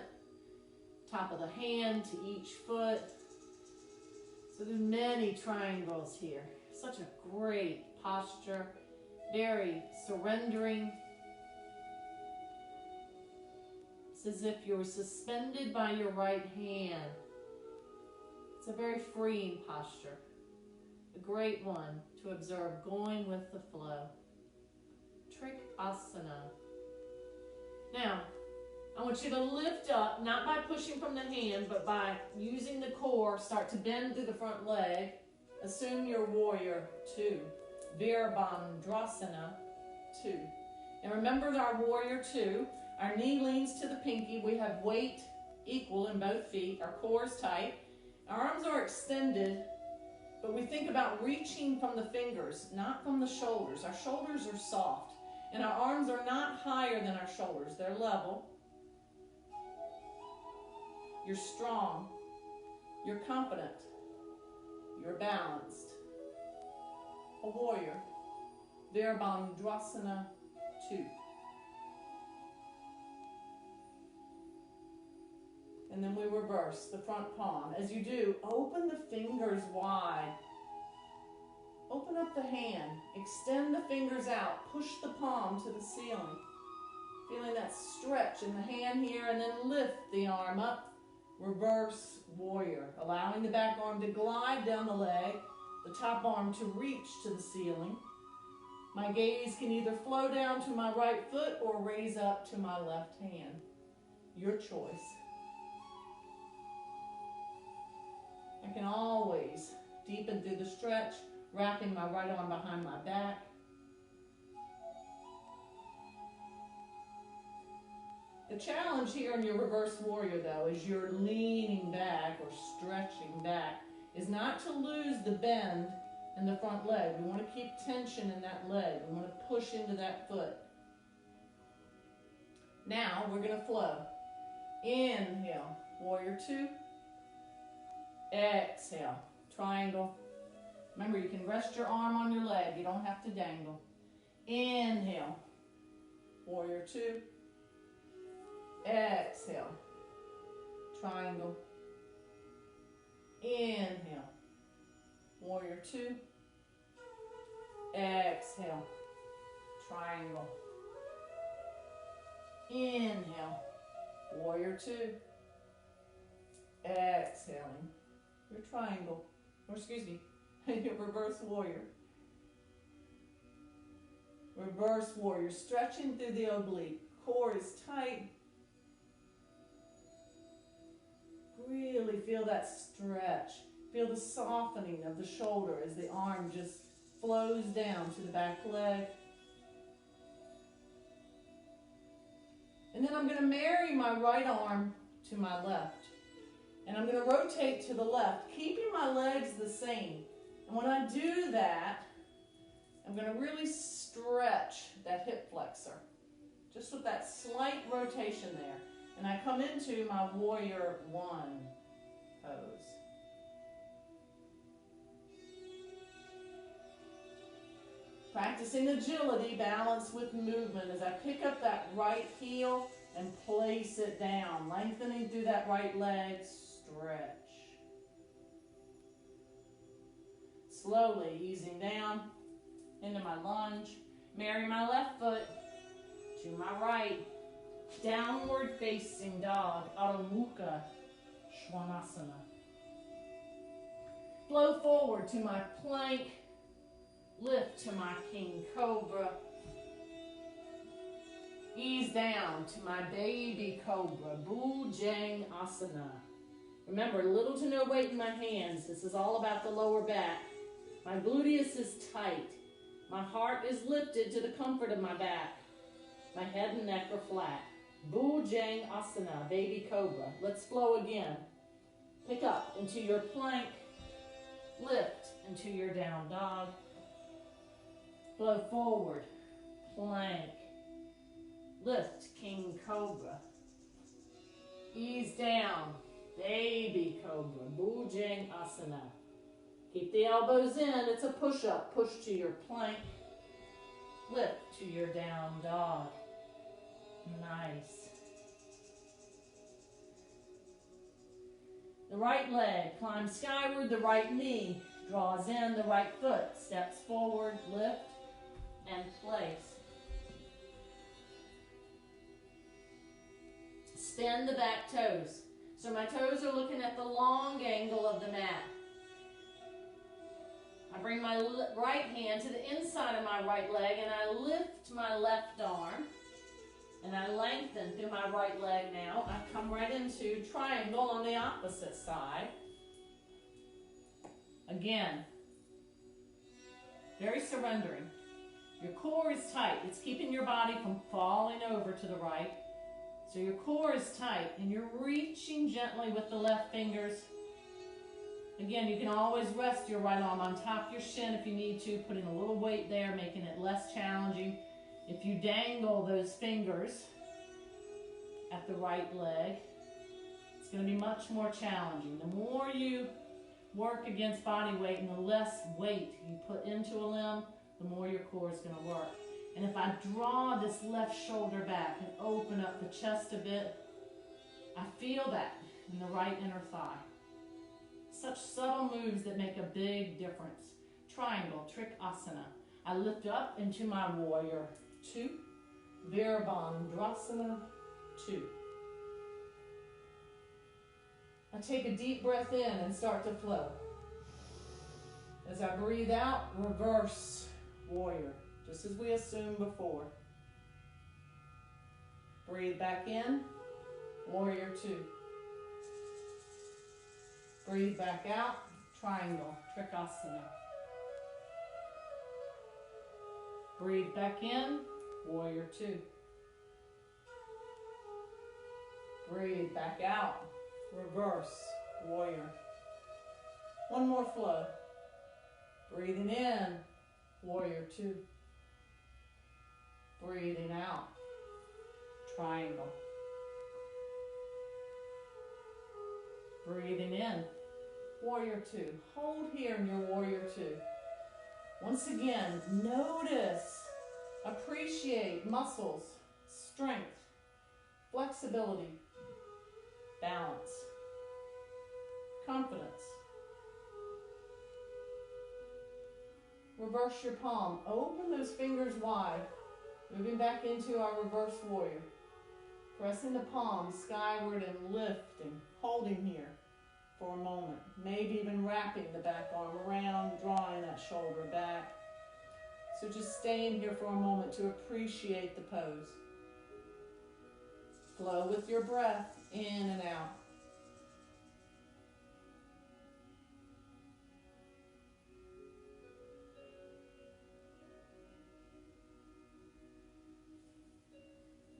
top of the hand to each foot. So there's many triangles here. Such a great posture, very surrendering. It's as if you're suspended by your right hand. It's a very freeing posture. A great one to observe, going with the flow. Trick Asana. Now, I want you to lift up, not by pushing from the hand, but by using the core. Start to bend through the front leg. Assume your warrior 2. Virabhadrasana 2. And remember our warrior 2. Our knee leans to the pinky. We have weight equal in both feet. Our core is tight. Our arms are extended, but we think about reaching from the fingers, not from the shoulders. Our shoulders are soft, and our arms are not higher than our shoulders. They're level. You're strong. You're confident. You're balanced. A warrior. Virabhadrasana 2. And then we reverse the front palm. As you do, open the fingers wide. Open up the hand. Extend the fingers out. Push the palm to the ceiling. Feeling that stretch in the hand here, and then lift the arm up. Reverse warrior. Allowing the back arm to glide down the leg. The top arm to reach to the ceiling. My gaze can either flow down to my right foot or raise up to my left hand. Your choice. I can always deepen through the stretch, wrapping my right arm behind my back. The challenge here in your reverse warrior, though, is you're leaning back or stretching back, is not to lose the bend in the front leg. We want to keep tension in that leg. We want to push into that foot. Now we're going to flow. Inhale, warrior 2. Exhale, triangle. Remember, you can rest your arm on your leg. You don't have to dangle. Inhale, warrior 2. Exhale, triangle. Inhale, warrior 2. Exhale, triangle. Inhale, warrior 2. Exhaling. Your triangle, or excuse me, your reverse warrior. Reverse warrior, stretching through the oblique. Core is tight. Really feel that stretch. Feel the softening of the shoulder as the arm just flows down to the back leg. And then I'm going to marry my right arm to my left. And I'm going to rotate to the left, keeping my legs the same. And when I do that, I'm going to really stretch that hip flexor. Just with that slight rotation there. And I come into my warrior 1 pose. Practicing agility, balance with movement as I pick up that right heel and place it down, lengthening through that right leg. Stretch. Slowly easing down into my lunge. Marry my left foot to my right. Downward facing dog. Adho Mukha Svanasana. Flow forward to my plank. Lift to my king cobra. Ease down to my baby cobra. Bhujang Asana. Remember, little to no weight in my hands. This is all about the lower back. My gluteus is tight. My heart is lifted to the comfort of my back. My head and neck are flat. Bhujang Asana, baby cobra. Let's flow again. Pick up into your plank. Lift into your down dog. Flow forward. Plank. Lift, king cobra. Ease down. Baby cobra, Bhujang Asana. Keep the elbows in. It's a push-up. Push to your plank. Flip to your down dog. Nice. The right leg climbs skyward, the right knee draws in, the right foot steps forward, lift, and place. Spin the back toes. So my toes are looking at the long angle of the mat. I bring my right hand to the inside of my right leg and I lift my left arm and I lengthen through my right leg now. I come right into triangle on the opposite side. Again, very surrendering. Your core is tight. It's keeping your body from falling over to the right. So your core is tight and you're reaching gently with the left fingers. Again, you can always rest your right arm on top of your shin if you need to, putting a little weight there, making it less challenging. If you dangle those fingers at the right leg, it's going to be much more challenging. The more you work against body weight and the less weight you put into a limb, the more your core is going to work. And if I draw this left shoulder back and open up the chest a bit, I feel that in the right inner thigh. Such subtle moves that make a big difference. Triangle, trick asana. I lift up into my warrior 2, Virabhadrasana 2. I take a deep breath in and start to flow. As I breathe out, reverse warrior, just as we assumed before. Breathe back in, warrior 2. Breathe back out, triangle, trikonasana. Breathe back in, warrior 2. Breathe back out, reverse, warrior. One more flow. Breathing in, warrior 2. Breathing out, triangle. Breathing in, warrior 2. Hold here in your warrior 2. Once again, notice, appreciate muscles, strength, flexibility, balance, confidence. Reverse your palm. Open those fingers wide. Moving back into our reverse warrior. Pressing the palm skyward and lifting, holding here for a moment. Maybe even wrapping the back arm around, drawing that shoulder back. So just staying here for a moment to appreciate the pose. Flow with your breath in and out.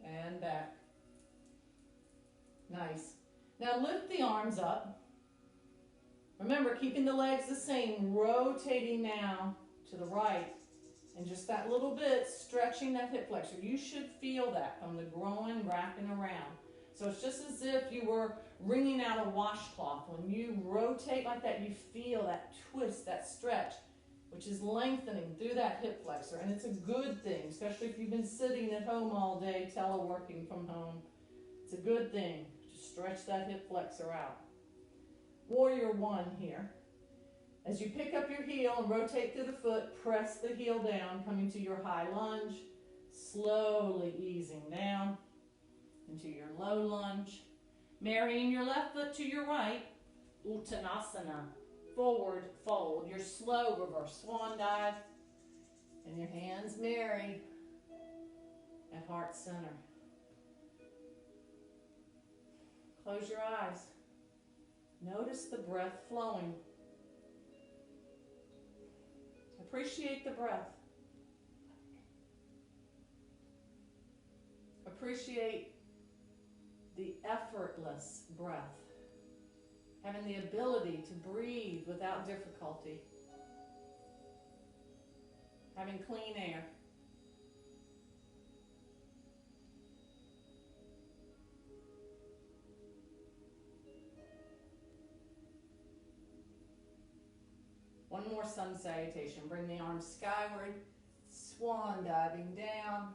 And back. Nice. Now lift the arms up. Remember, keeping the legs the same, rotating now to the right. And just that little bit, stretching that hip flexor. You should feel that from the groin wrapping around. So it's just as if you were wringing out a washcloth. When you rotate like that, you feel that twist, that stretch, which is lengthening through that hip flexor. And it's a good thing, especially if you've been sitting at home all day, teleworking from home. It's a good thing to stretch that hip flexor out. Warrior 1 here. As you pick up your heel and rotate through the foot, press the heel down, coming to your high lunge, slowly easing down into your low lunge. Marrying your left foot to your right, Uttanasana, forward fold, your slow reverse swan dive, and your hands marry at heart center. Close your eyes. Notice the breath flowing. Appreciate the breath. Appreciate the effortless breath. Having the ability to breathe without difficulty. Having clean air. One more sun salutation. Bring the arms skyward, Swan diving down.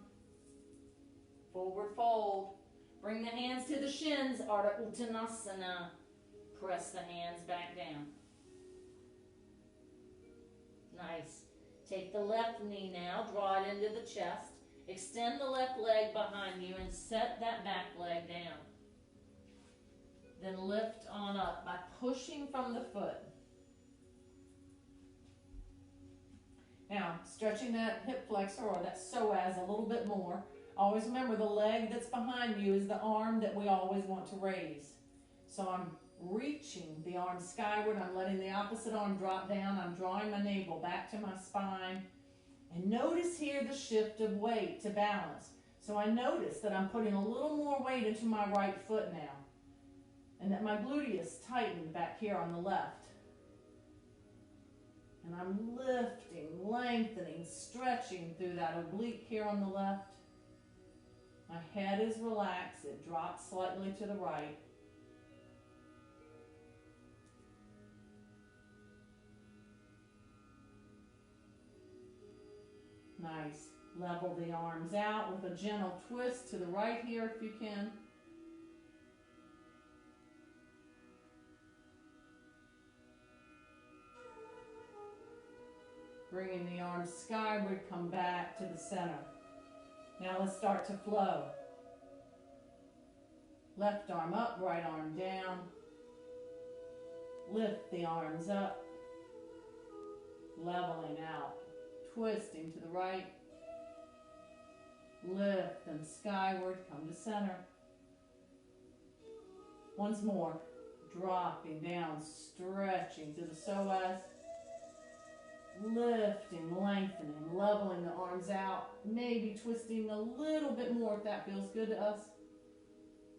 Forward fold. Bring the hands to the shins, Ardha Uttanasana. Press the hands back down. Nice. Take the left knee now, draw it into the chest. Extend the left leg behind you and set that back leg down. Then lift on up by pushing from the foot. Now, stretching that hip flexor or that psoas a little bit more. Always remember the leg that's behind you is the arm that we always want to raise. So I'm reaching the arm skyward. I'm letting the opposite arm drop down. I'm drawing my navel back to my spine. And notice here the shift of weight to balance. So I notice that I'm putting a little more weight into my right foot now. And that my gluteus tightened back here on the left. And I'm lifting, lengthening, stretching through that oblique here on the left. My head is relaxed. It drops slightly to the right. Nice. Level the arms out with a gentle twist to the right here if you can. Bringing the arms skyward, come back to the center. Now let's start to flow. Left arm up, right arm down. Lift the arms up. Leveling out. Twisting to the right. Lift them skyward, come to center. Once more. Dropping down, stretching to the psoas. Lifting, lengthening, leveling the arms out. Maybe twisting a little bit more if that feels good to us.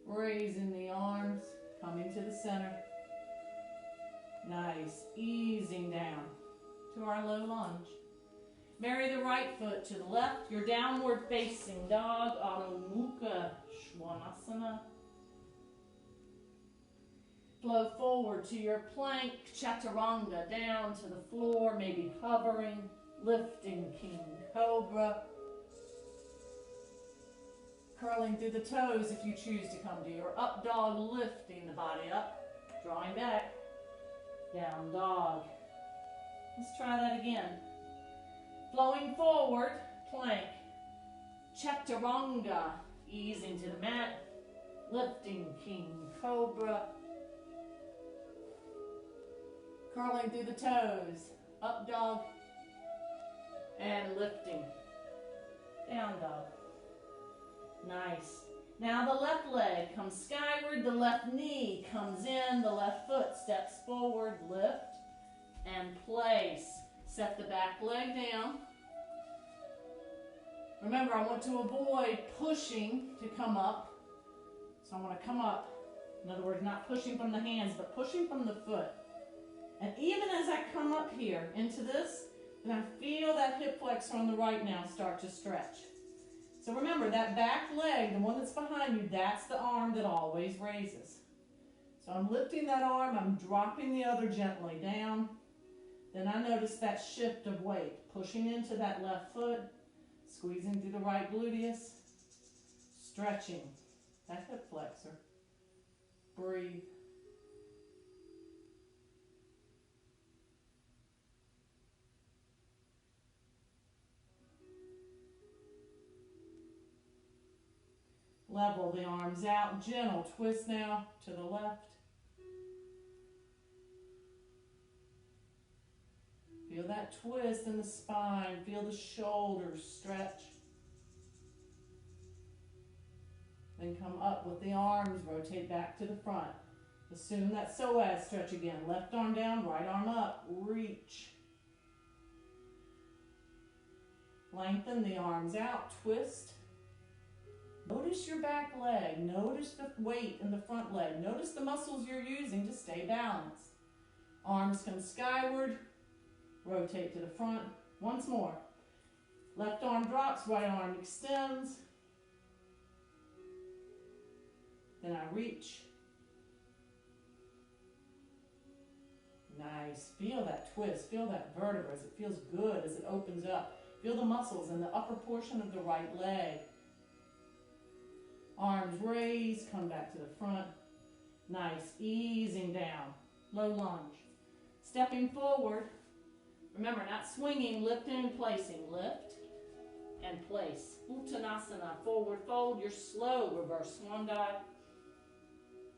Raising the arms, coming to the center. Nice, easing down to our low lunge. Marry the right foot to the left. Your downward facing dog, Adho Mukha Svanasana. Flow forward to your plank, chaturanga, down to the floor, maybe hovering, lifting King Cobra. Curling through the toes if you choose to come to your up dog, lifting the body up, drawing back, down dog. Let's try that again. Flowing forward, plank, chaturanga, easing to the mat, lifting King Cobra. Curling through the toes, up dog, and lifting, down dog. Nice. Now the left leg comes skyward, the left knee comes in, the left foot steps forward, lift, and place. Set the back leg down. Remember, I want to avoid pushing to come up. So I want to come up. In other words, not pushing from the hands, but pushing from the foot. And even as I come up here into this, then I feel that hip flexor on the right now start to stretch. So remember, that back leg, the one that's behind you, that's the arm that always raises. So I'm lifting that arm, I'm dropping the other gently down. Then I notice that shift of weight, pushing into that left foot, squeezing through the right gluteus, stretching that hip flexor. Breathe. Level the arms out, gentle twist now to the left. Feel that twist in the spine, feel the shoulders stretch. Then come up with the arms, rotate back to the front. Assume that psoas stretch again. Left arm down, right arm up, reach. Lengthen the arms out, twist. Notice your back leg. Notice the weight in the front leg. Notice the muscles you're using to stay balanced. Arms come skyward. Rotate to the front. Once more. Left arm drops, right arm extends. Then I reach. Nice. Feel that twist. Feel that vertebra as it feels good as it opens up. Feel the muscles in the upper portion of the right leg. Arms raised, come back to the front. Nice, easing down, low lunge. Stepping forward, remember not swinging, lifting and placing. Lift and place. Uttanasana, forward fold, your slow reverse swan dive.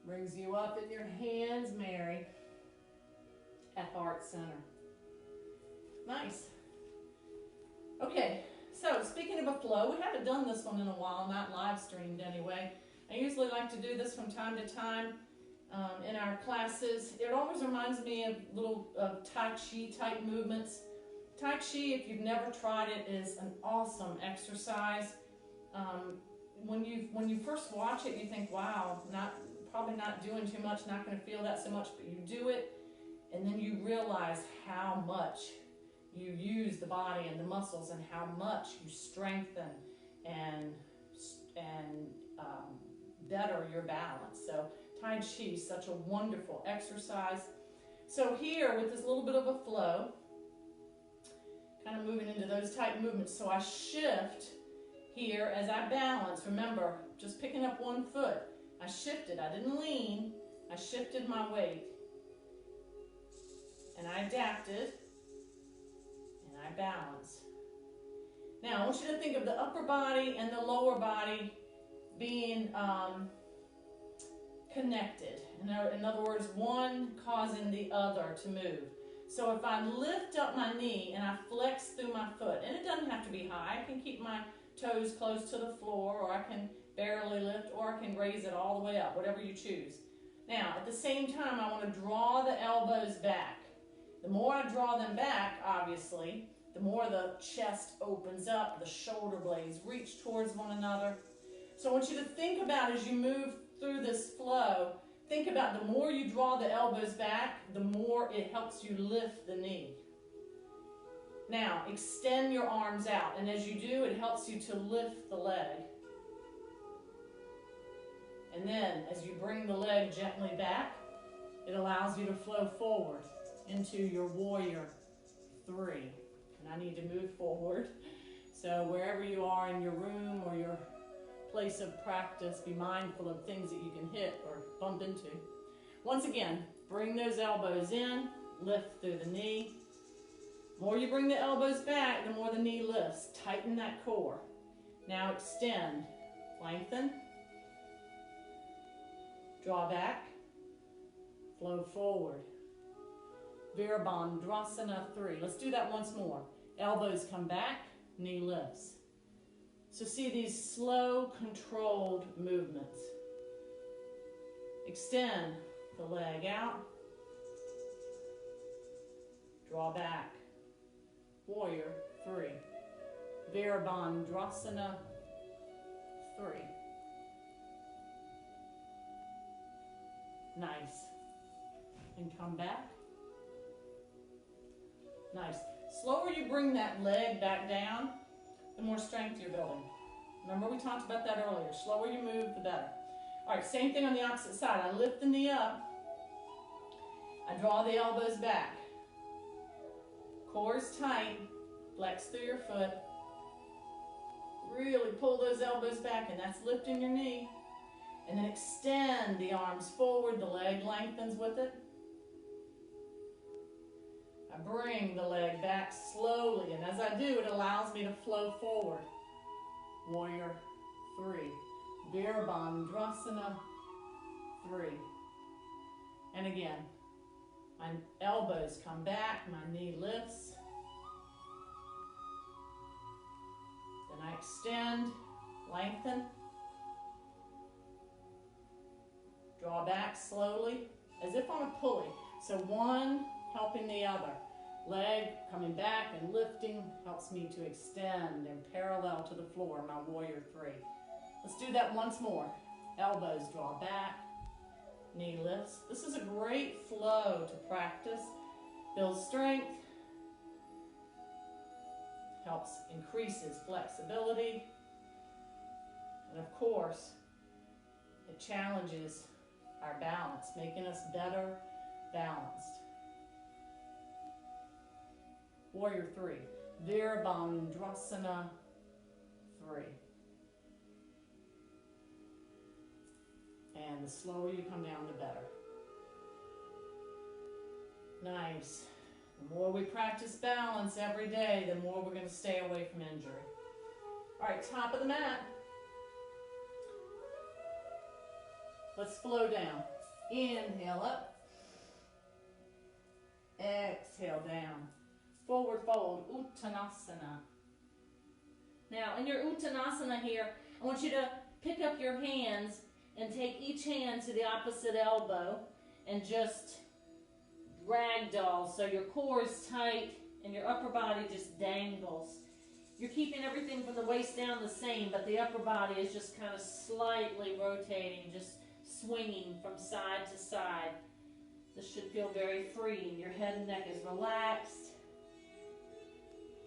Brings you up in your hands, Mary, at heart center. Nice. Okay, so speaking of a flow, we haven't done this one in a while, not live streamed anyway. I usually like to do this from time to time in our classes. It always reminds me of little Tai Chi type movements. Tai Chi, if you've never tried it, is an awesome exercise. When you first watch it, you think, wow, probably not doing too much, not going to feel that so much, but you do it, and then you realize how much you use the body and the muscles and how much you strengthen and better your balance. So Tai Chi is such a wonderful exercise. So here, with this little bit of a flow, kind of moving into those type movements. So I shift here as I balance. Remember, just picking up one foot. I shifted. I didn't lean. I shifted my weight. And I adapted. And I balanced. Now, I want you to think of the upper body and the lower body being connected. In other words, one causing the other to move. So if I lift up my knee and I flex through my foot, and it doesn't have to be high, I can keep my toes close to the floor, or I can barely lift, or I can raise it all the way up, whatever you choose. Now, at the same time, I want to draw the elbows back. The more I draw them back, obviously, the more the chest opens up, the shoulder blades reach towards one another. So I want you to think about, as you move through this flow, think about the more you draw the elbows back, the more it helps you lift the knee. Now, extend your arms out, and as you do, it helps you to lift the leg. And then, as you bring the leg gently back, it allows you to flow forward into your warrior 3. And I need to move forward. So wherever you are in your room or your place of practice, be mindful of things that you can hit or bump into. Once again, bring those elbows in, lift through the knee. The more you bring the elbows back, the more the knee lifts. Tighten that core. Now extend, lengthen, draw back, flow forward. Virabhadrasana 3. Let's do that once more. Elbows come back, knee lifts. So see these slow, controlled movements. Extend the leg out. Draw back. Warrior 3. Virabhadrasana 3. Nice. And come back. Nice. Slower you bring that leg back down, the more strength you're building. Remember we talked about that earlier. Slower you move, the better. All right, same thing on the opposite side. I lift the knee up. I draw the elbows back. Core is tight. Flex through your foot. Really pull those elbows back, and that's lifting your knee. And then extend the arms forward. The leg lengthens with it. I bring the leg back slowly, and as I do, it allows me to flow forward. Warrior 3. Virabhadrasana 3. And again, my elbows come back, my knee lifts. Then I extend, lengthen. Draw back slowly, as if on a pulley. So one helping the other. Leg coming back and lifting helps me to extend and parallel to the floor, my warrior 3. Let's do that once more. Elbows draw back, knee lifts. This is a great flow to practice. Builds strength, helps increases flexibility, and of course, it challenges our balance, making us better balanced. Warrior 3. Virabhadrasana 3. And the slower you come down, the better. Nice. The more we practice balance every day, the more we're going to stay away from injury. All right, top of the mat. Let's flow down. Inhale up. Exhale down. Forward fold, Uttanasana. Now, in your Uttanasana here, I want you to pick up your hands and take each hand to the opposite elbow and just ragdoll so your core is tight and your upper body just dangles. You're keeping everything from the waist down the same, but the upper body is just kind of slightly rotating, just swinging from side to side. This should feel very free. Your head and neck is relaxed.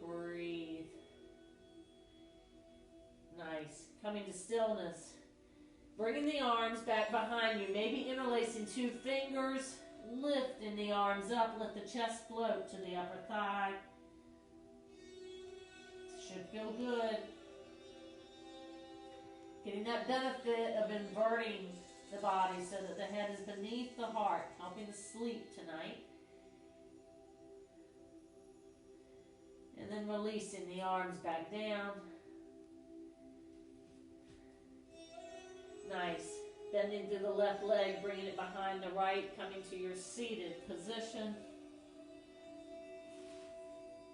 Breathe. Nice. Coming to stillness. Bringing the arms back behind you. Maybe interlacing two fingers. Lifting the arms up. Let the chest float to the upper thigh. Should feel good. Getting that benefit of inverting the body so that the head is beneath the heart, helping to sleep tonight. And then releasing the arms back down. Nice. Bending through the left leg, bringing it behind the right, coming to your seated position.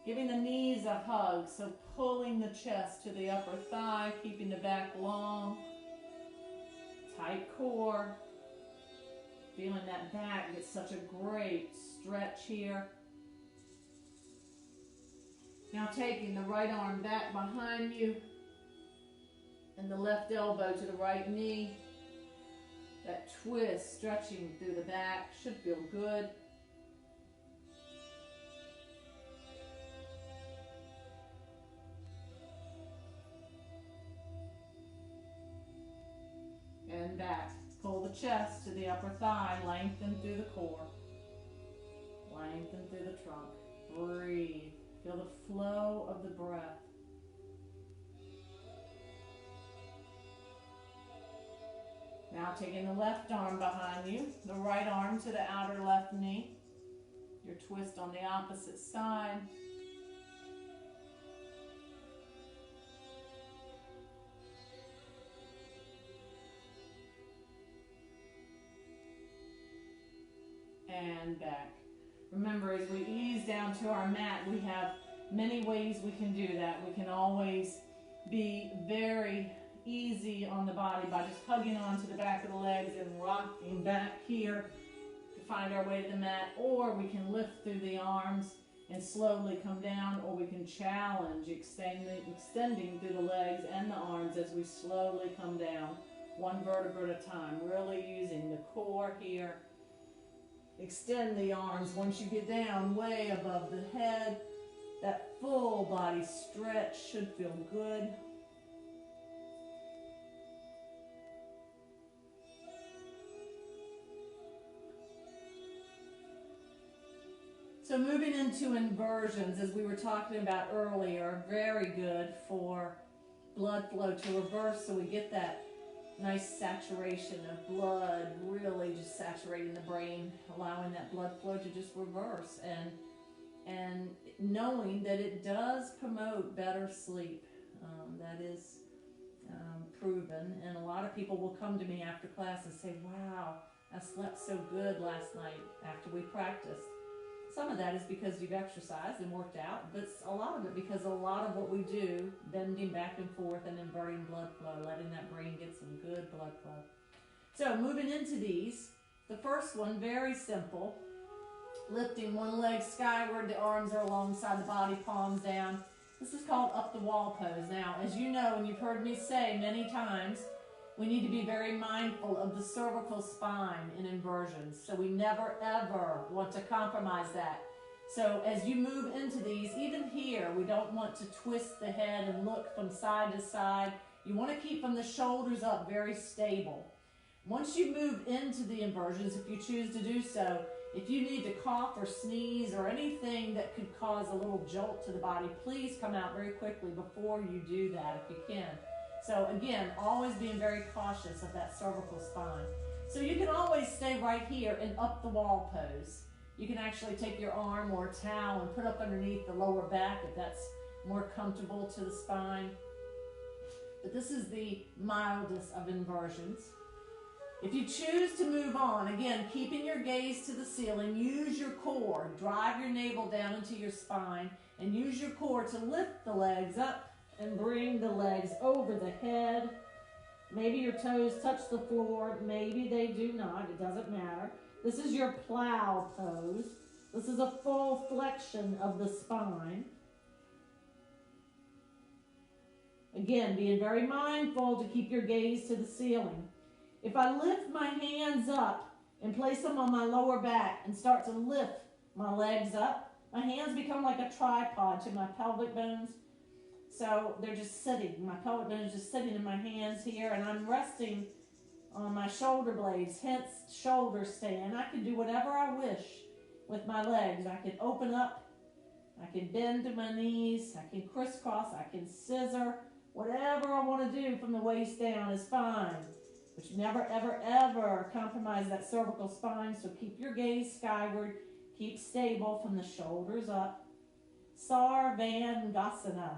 Giving the knees a hug, so pulling the chest to the upper thigh, keeping the back long. Tight core. Feeling that back get such a great stretch here. Now taking the right arm back behind you and the left elbow to the right knee. That twist stretching through the back should feel good. And back. Pull the chest to the upper thigh, lengthen through the core. Lengthen through the trunk. Breathe. Feel the flow of the breath. Now taking the left arm behind you, the right arm to the outer left knee. Your twist on the opposite side. And back. Remember, as we ease down to our mat, we have many ways we can do that. We can always be very easy on the body by just hugging onto the back of the legs and rocking back here to find our way to the mat, or we can lift through the arms and slowly come down, or we can challenge extending through the legs and the arms as we slowly come down, one vertebra at a time, really using the core here. Extend the arms once you get down way above the head. That full body stretch should feel good. So moving into inversions, as we were talking about earlier, very good for blood flow to reverse, so we get that nice saturation of blood, really just saturating the brain, allowing that blood flow to just reverse, and knowing that it does promote better sleep. That is proven, and a lot of people will come to me after class and say, wow, I slept so good last night after we practiced. Some of that is because you've exercised and worked out, but a lot of it because a lot of what we do, bending back and forth and inverting blood flow, letting that brain get some good blood flow. So moving into these, the first one, very simple. Lifting one leg skyward, the arms are alongside the body, palms down. This is called up the wall pose. Now, as you know, and you've heard me say many times, we need to be very mindful of the cervical spine in inversions. So we never, ever want to compromise that. So as you move into these, even here, we don't want to twist the head and look from side to side. You want to keep from the shoulders up very stable. Once you move into the inversions, if you choose to do so, If you need to cough or sneeze or anything that could cause a little jolt to the body, please come out very quickly before you do that if you can. So again, always being very cautious of that cervical spine. So you can always stay right here in up the wall pose. You can actually take your arm or a towel and put up underneath the lower back if that's more comfortable to the spine. But this is the mildest of inversions. If you choose to move on, again, keeping your gaze to the ceiling, use your core. Drive your navel down into your spine and use your core to lift the legs up and bring the legs over the head. Maybe your toes touch the floor. Maybe they do not. It doesn't matter. This is your plow pose. This is a full flexion of the spine. Again, being very mindful to keep your gaze to the ceiling. If I lift my hands up and place them on my lower back and start to lift my legs up, my hands become like a tripod to my pelvic bones. So they're just sitting. My pelvic bone is just sitting in my hands here, and I'm resting on my shoulder blades, hence shoulder stand. I can do whatever I wish with my legs. I can open up, I can bend to my knees, I can crisscross, I can scissor. Whatever I want to do from the waist down is fine. But you never, ever, ever compromise that cervical spine. So keep your gaze skyward. Keep stable from the shoulders up. Sarvangasana.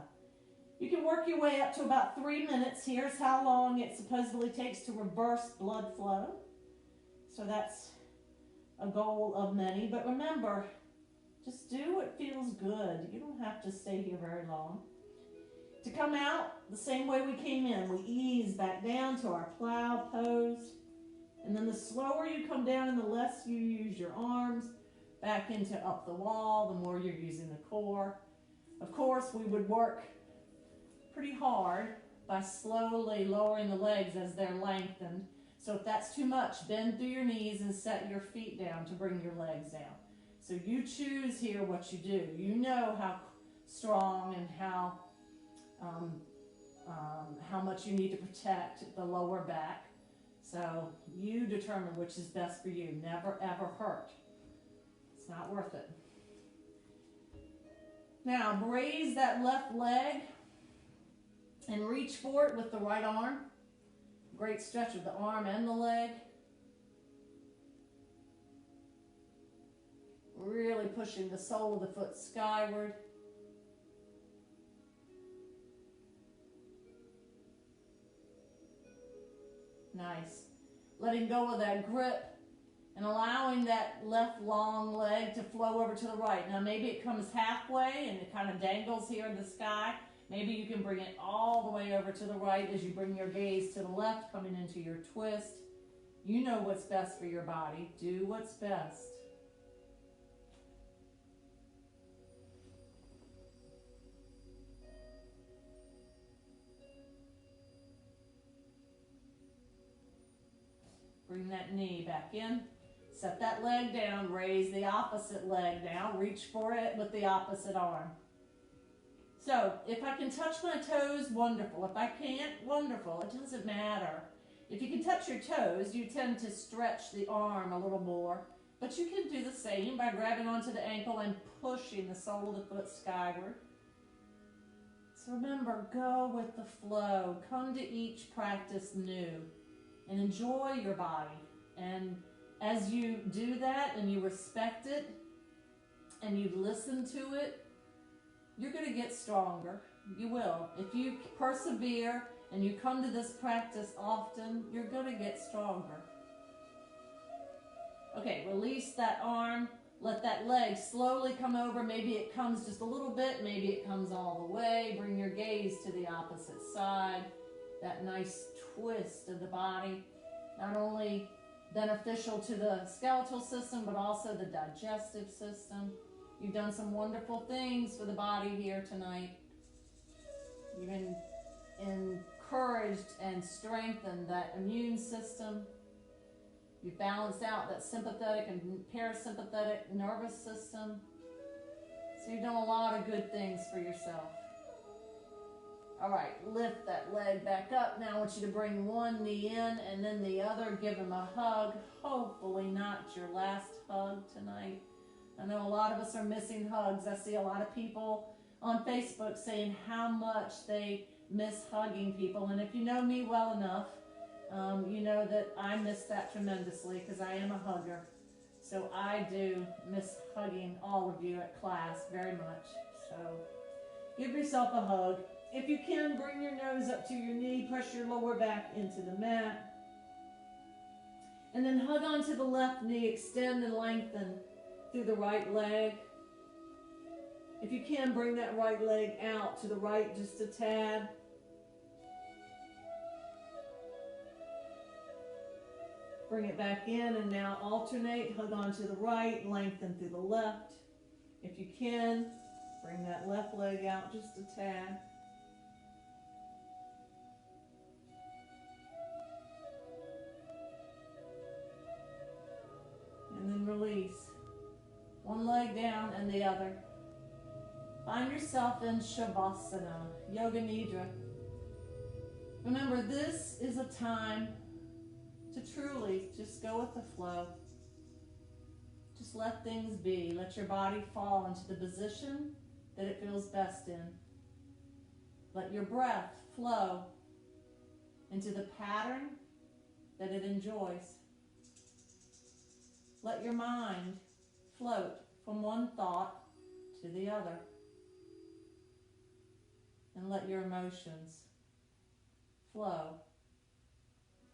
You can work your way up to about 3 minutes. Here's how long it supposedly takes to reverse blood flow. So that's a goal of many. But remember, just do what feels good. You don't have to stay here very long. To come out the same way we came in, we ease back down to our plow pose. And then the slower you come down and the less you use your arms back into up the wall, the more you're using the core. Of course, we would work pretty hard by slowly lowering the legs as they're lengthened. So if that's too much, bend through your knees and set your feet down to bring your legs down. So you choose here what you do. You know how strong and how much you need to protect the lower back. So you determine which is best for you. Never ever hurt. It's not worth it. Now raise that left leg and reach for it with the right arm. Great stretch of the arm and the leg. Really pushing the sole of the foot skyward. Nice. Letting go of that grip and allowing that left long leg to flow over to the right. Now maybe it comes halfway and it kind of dangles here in the sky. Maybe you can bring it all the way over to the right as you bring your gaze to the left, coming into your twist. You know what's best for your body. Do what's best. Bring that knee back in. Set that leg down. Raise the opposite leg now. Reach for it with the opposite arm. So, if I can touch my toes, wonderful. If I can't, wonderful. It doesn't matter. If you can touch your toes, you tend to stretch the arm a little more. But you can do the same by grabbing onto the ankle and pushing the sole of the foot skyward. So remember, go with the flow. Come to each practice new. And enjoy your body. And as you do that and you respect it and you listen to it, you're going to get stronger. You will. If you persevere and you come to this practice often, you're going to get stronger. Okay, release that arm. Let that leg slowly come over. Maybe it comes just a little bit. Maybe it comes all the way. Bring your gaze to the opposite side. That nice twist of the body, not only beneficial to the skeletal system, but also the digestive system. You've done some wonderful things for the body here tonight. You've encouraged and strengthened that immune system. You've balanced out that sympathetic and parasympathetic nervous system. So you've done a lot of good things for yourself. All right, lift that leg back up. Now I want you to bring one knee in and then the other. Give him a hug. Hopefully not your last hug tonight. I know a lot of us are missing hugs. I see a lot of people on Facebook saying how much they miss hugging people. And if you know me well enough, you know that I miss that tremendously because I am a hugger. So I do miss hugging all of you at class very much. So give yourself a hug. If you can, bring your nose up to your knee, press your lower back into the mat. And then hug onto the left knee, extend and lengthen through the right leg. If you can, bring that right leg out to the right just a tad. Bring it back in and now alternate, hug onto the right, lengthen through the left. If you can, bring that left leg out just a tad. And then release. One leg down and the other. Find yourself in Shavasana, Yoga Nidra. Remember, this is a time to truly just go with the flow. Just let things be. Let your body fall into the position that it feels best in. Let your breath flow into the pattern that it enjoys. Let your mind float from one thought to the other. And let your emotions flow,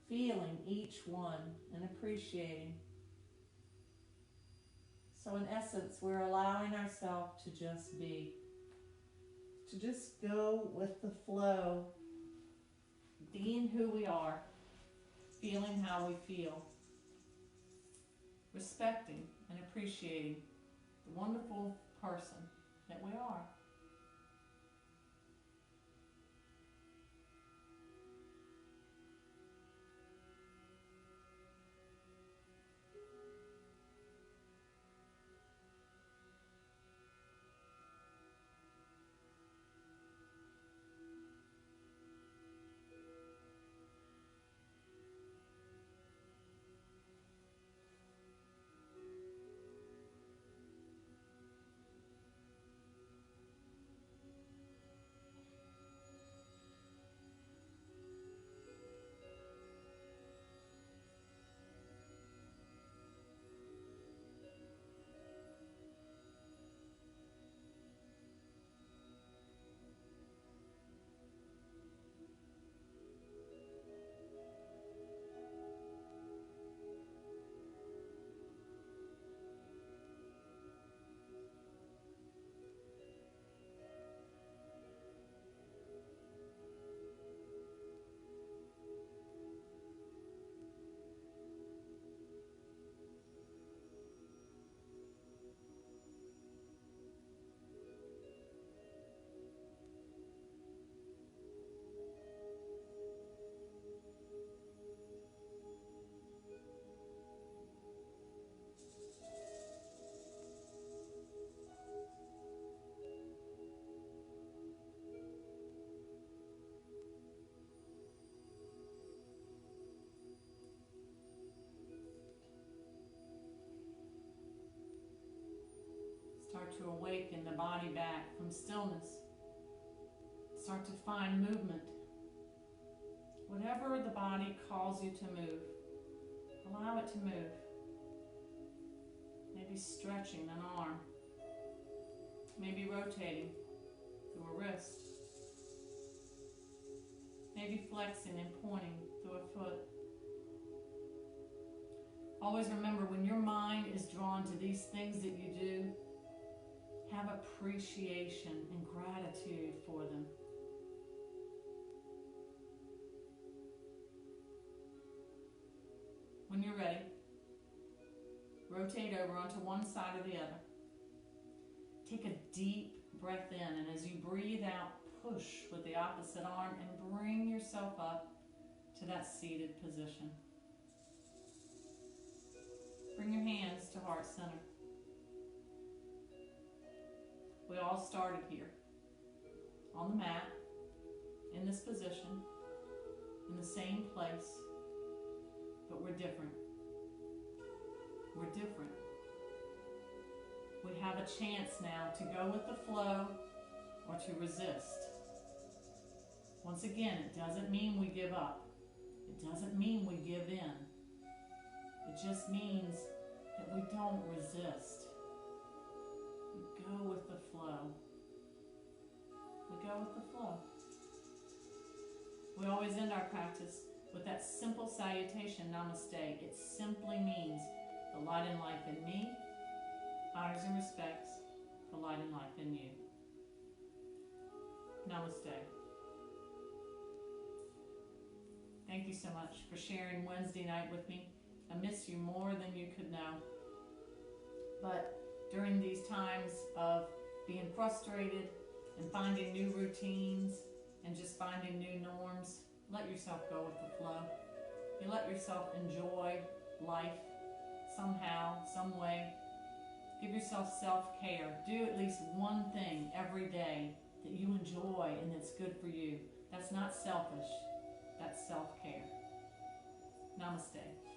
feeling each one and appreciating. So in essence, we're allowing ourselves to just be, to just go with the flow, being who we are, feeling how we feel, respecting and appreciating the wonderful person that we are. Start to awaken the body back from stillness. Start to find movement. Whatever the body calls you to move, allow it to move. Maybe stretching an arm. Maybe rotating through a wrist. Maybe flexing and pointing through a foot. Always remember, when your mind is drawn to these things that you do, have appreciation and gratitude for them. When you're ready, rotate over onto one side or the other. Take a deep breath in, and as you breathe out, push with the opposite arm and bring yourself up to that seated position. Bring your hands to heart center. We all started here on the mat in this position, in the same place, but we're different. We're different. We have a chance now to go with the flow or to resist. Once again, it doesn't mean we give up. It doesn't mean we give in. It just means that we don't resist. We go with the flow. We go with the flow. We always end our practice with that simple salutation, namaste. It simply means the light and life in me honors and respects the light and life in you. Namaste. Thank you so much for sharing Wednesday night with me. I miss you more than you could know. But during these times of being frustrated and finding new routines and just finding new norms, let yourself go with the flow. You let yourself enjoy life somehow, some way. Give yourself self-care. Do at least one thing every day that you enjoy and that's good for you. That's not selfish. That's self-care. Namaste.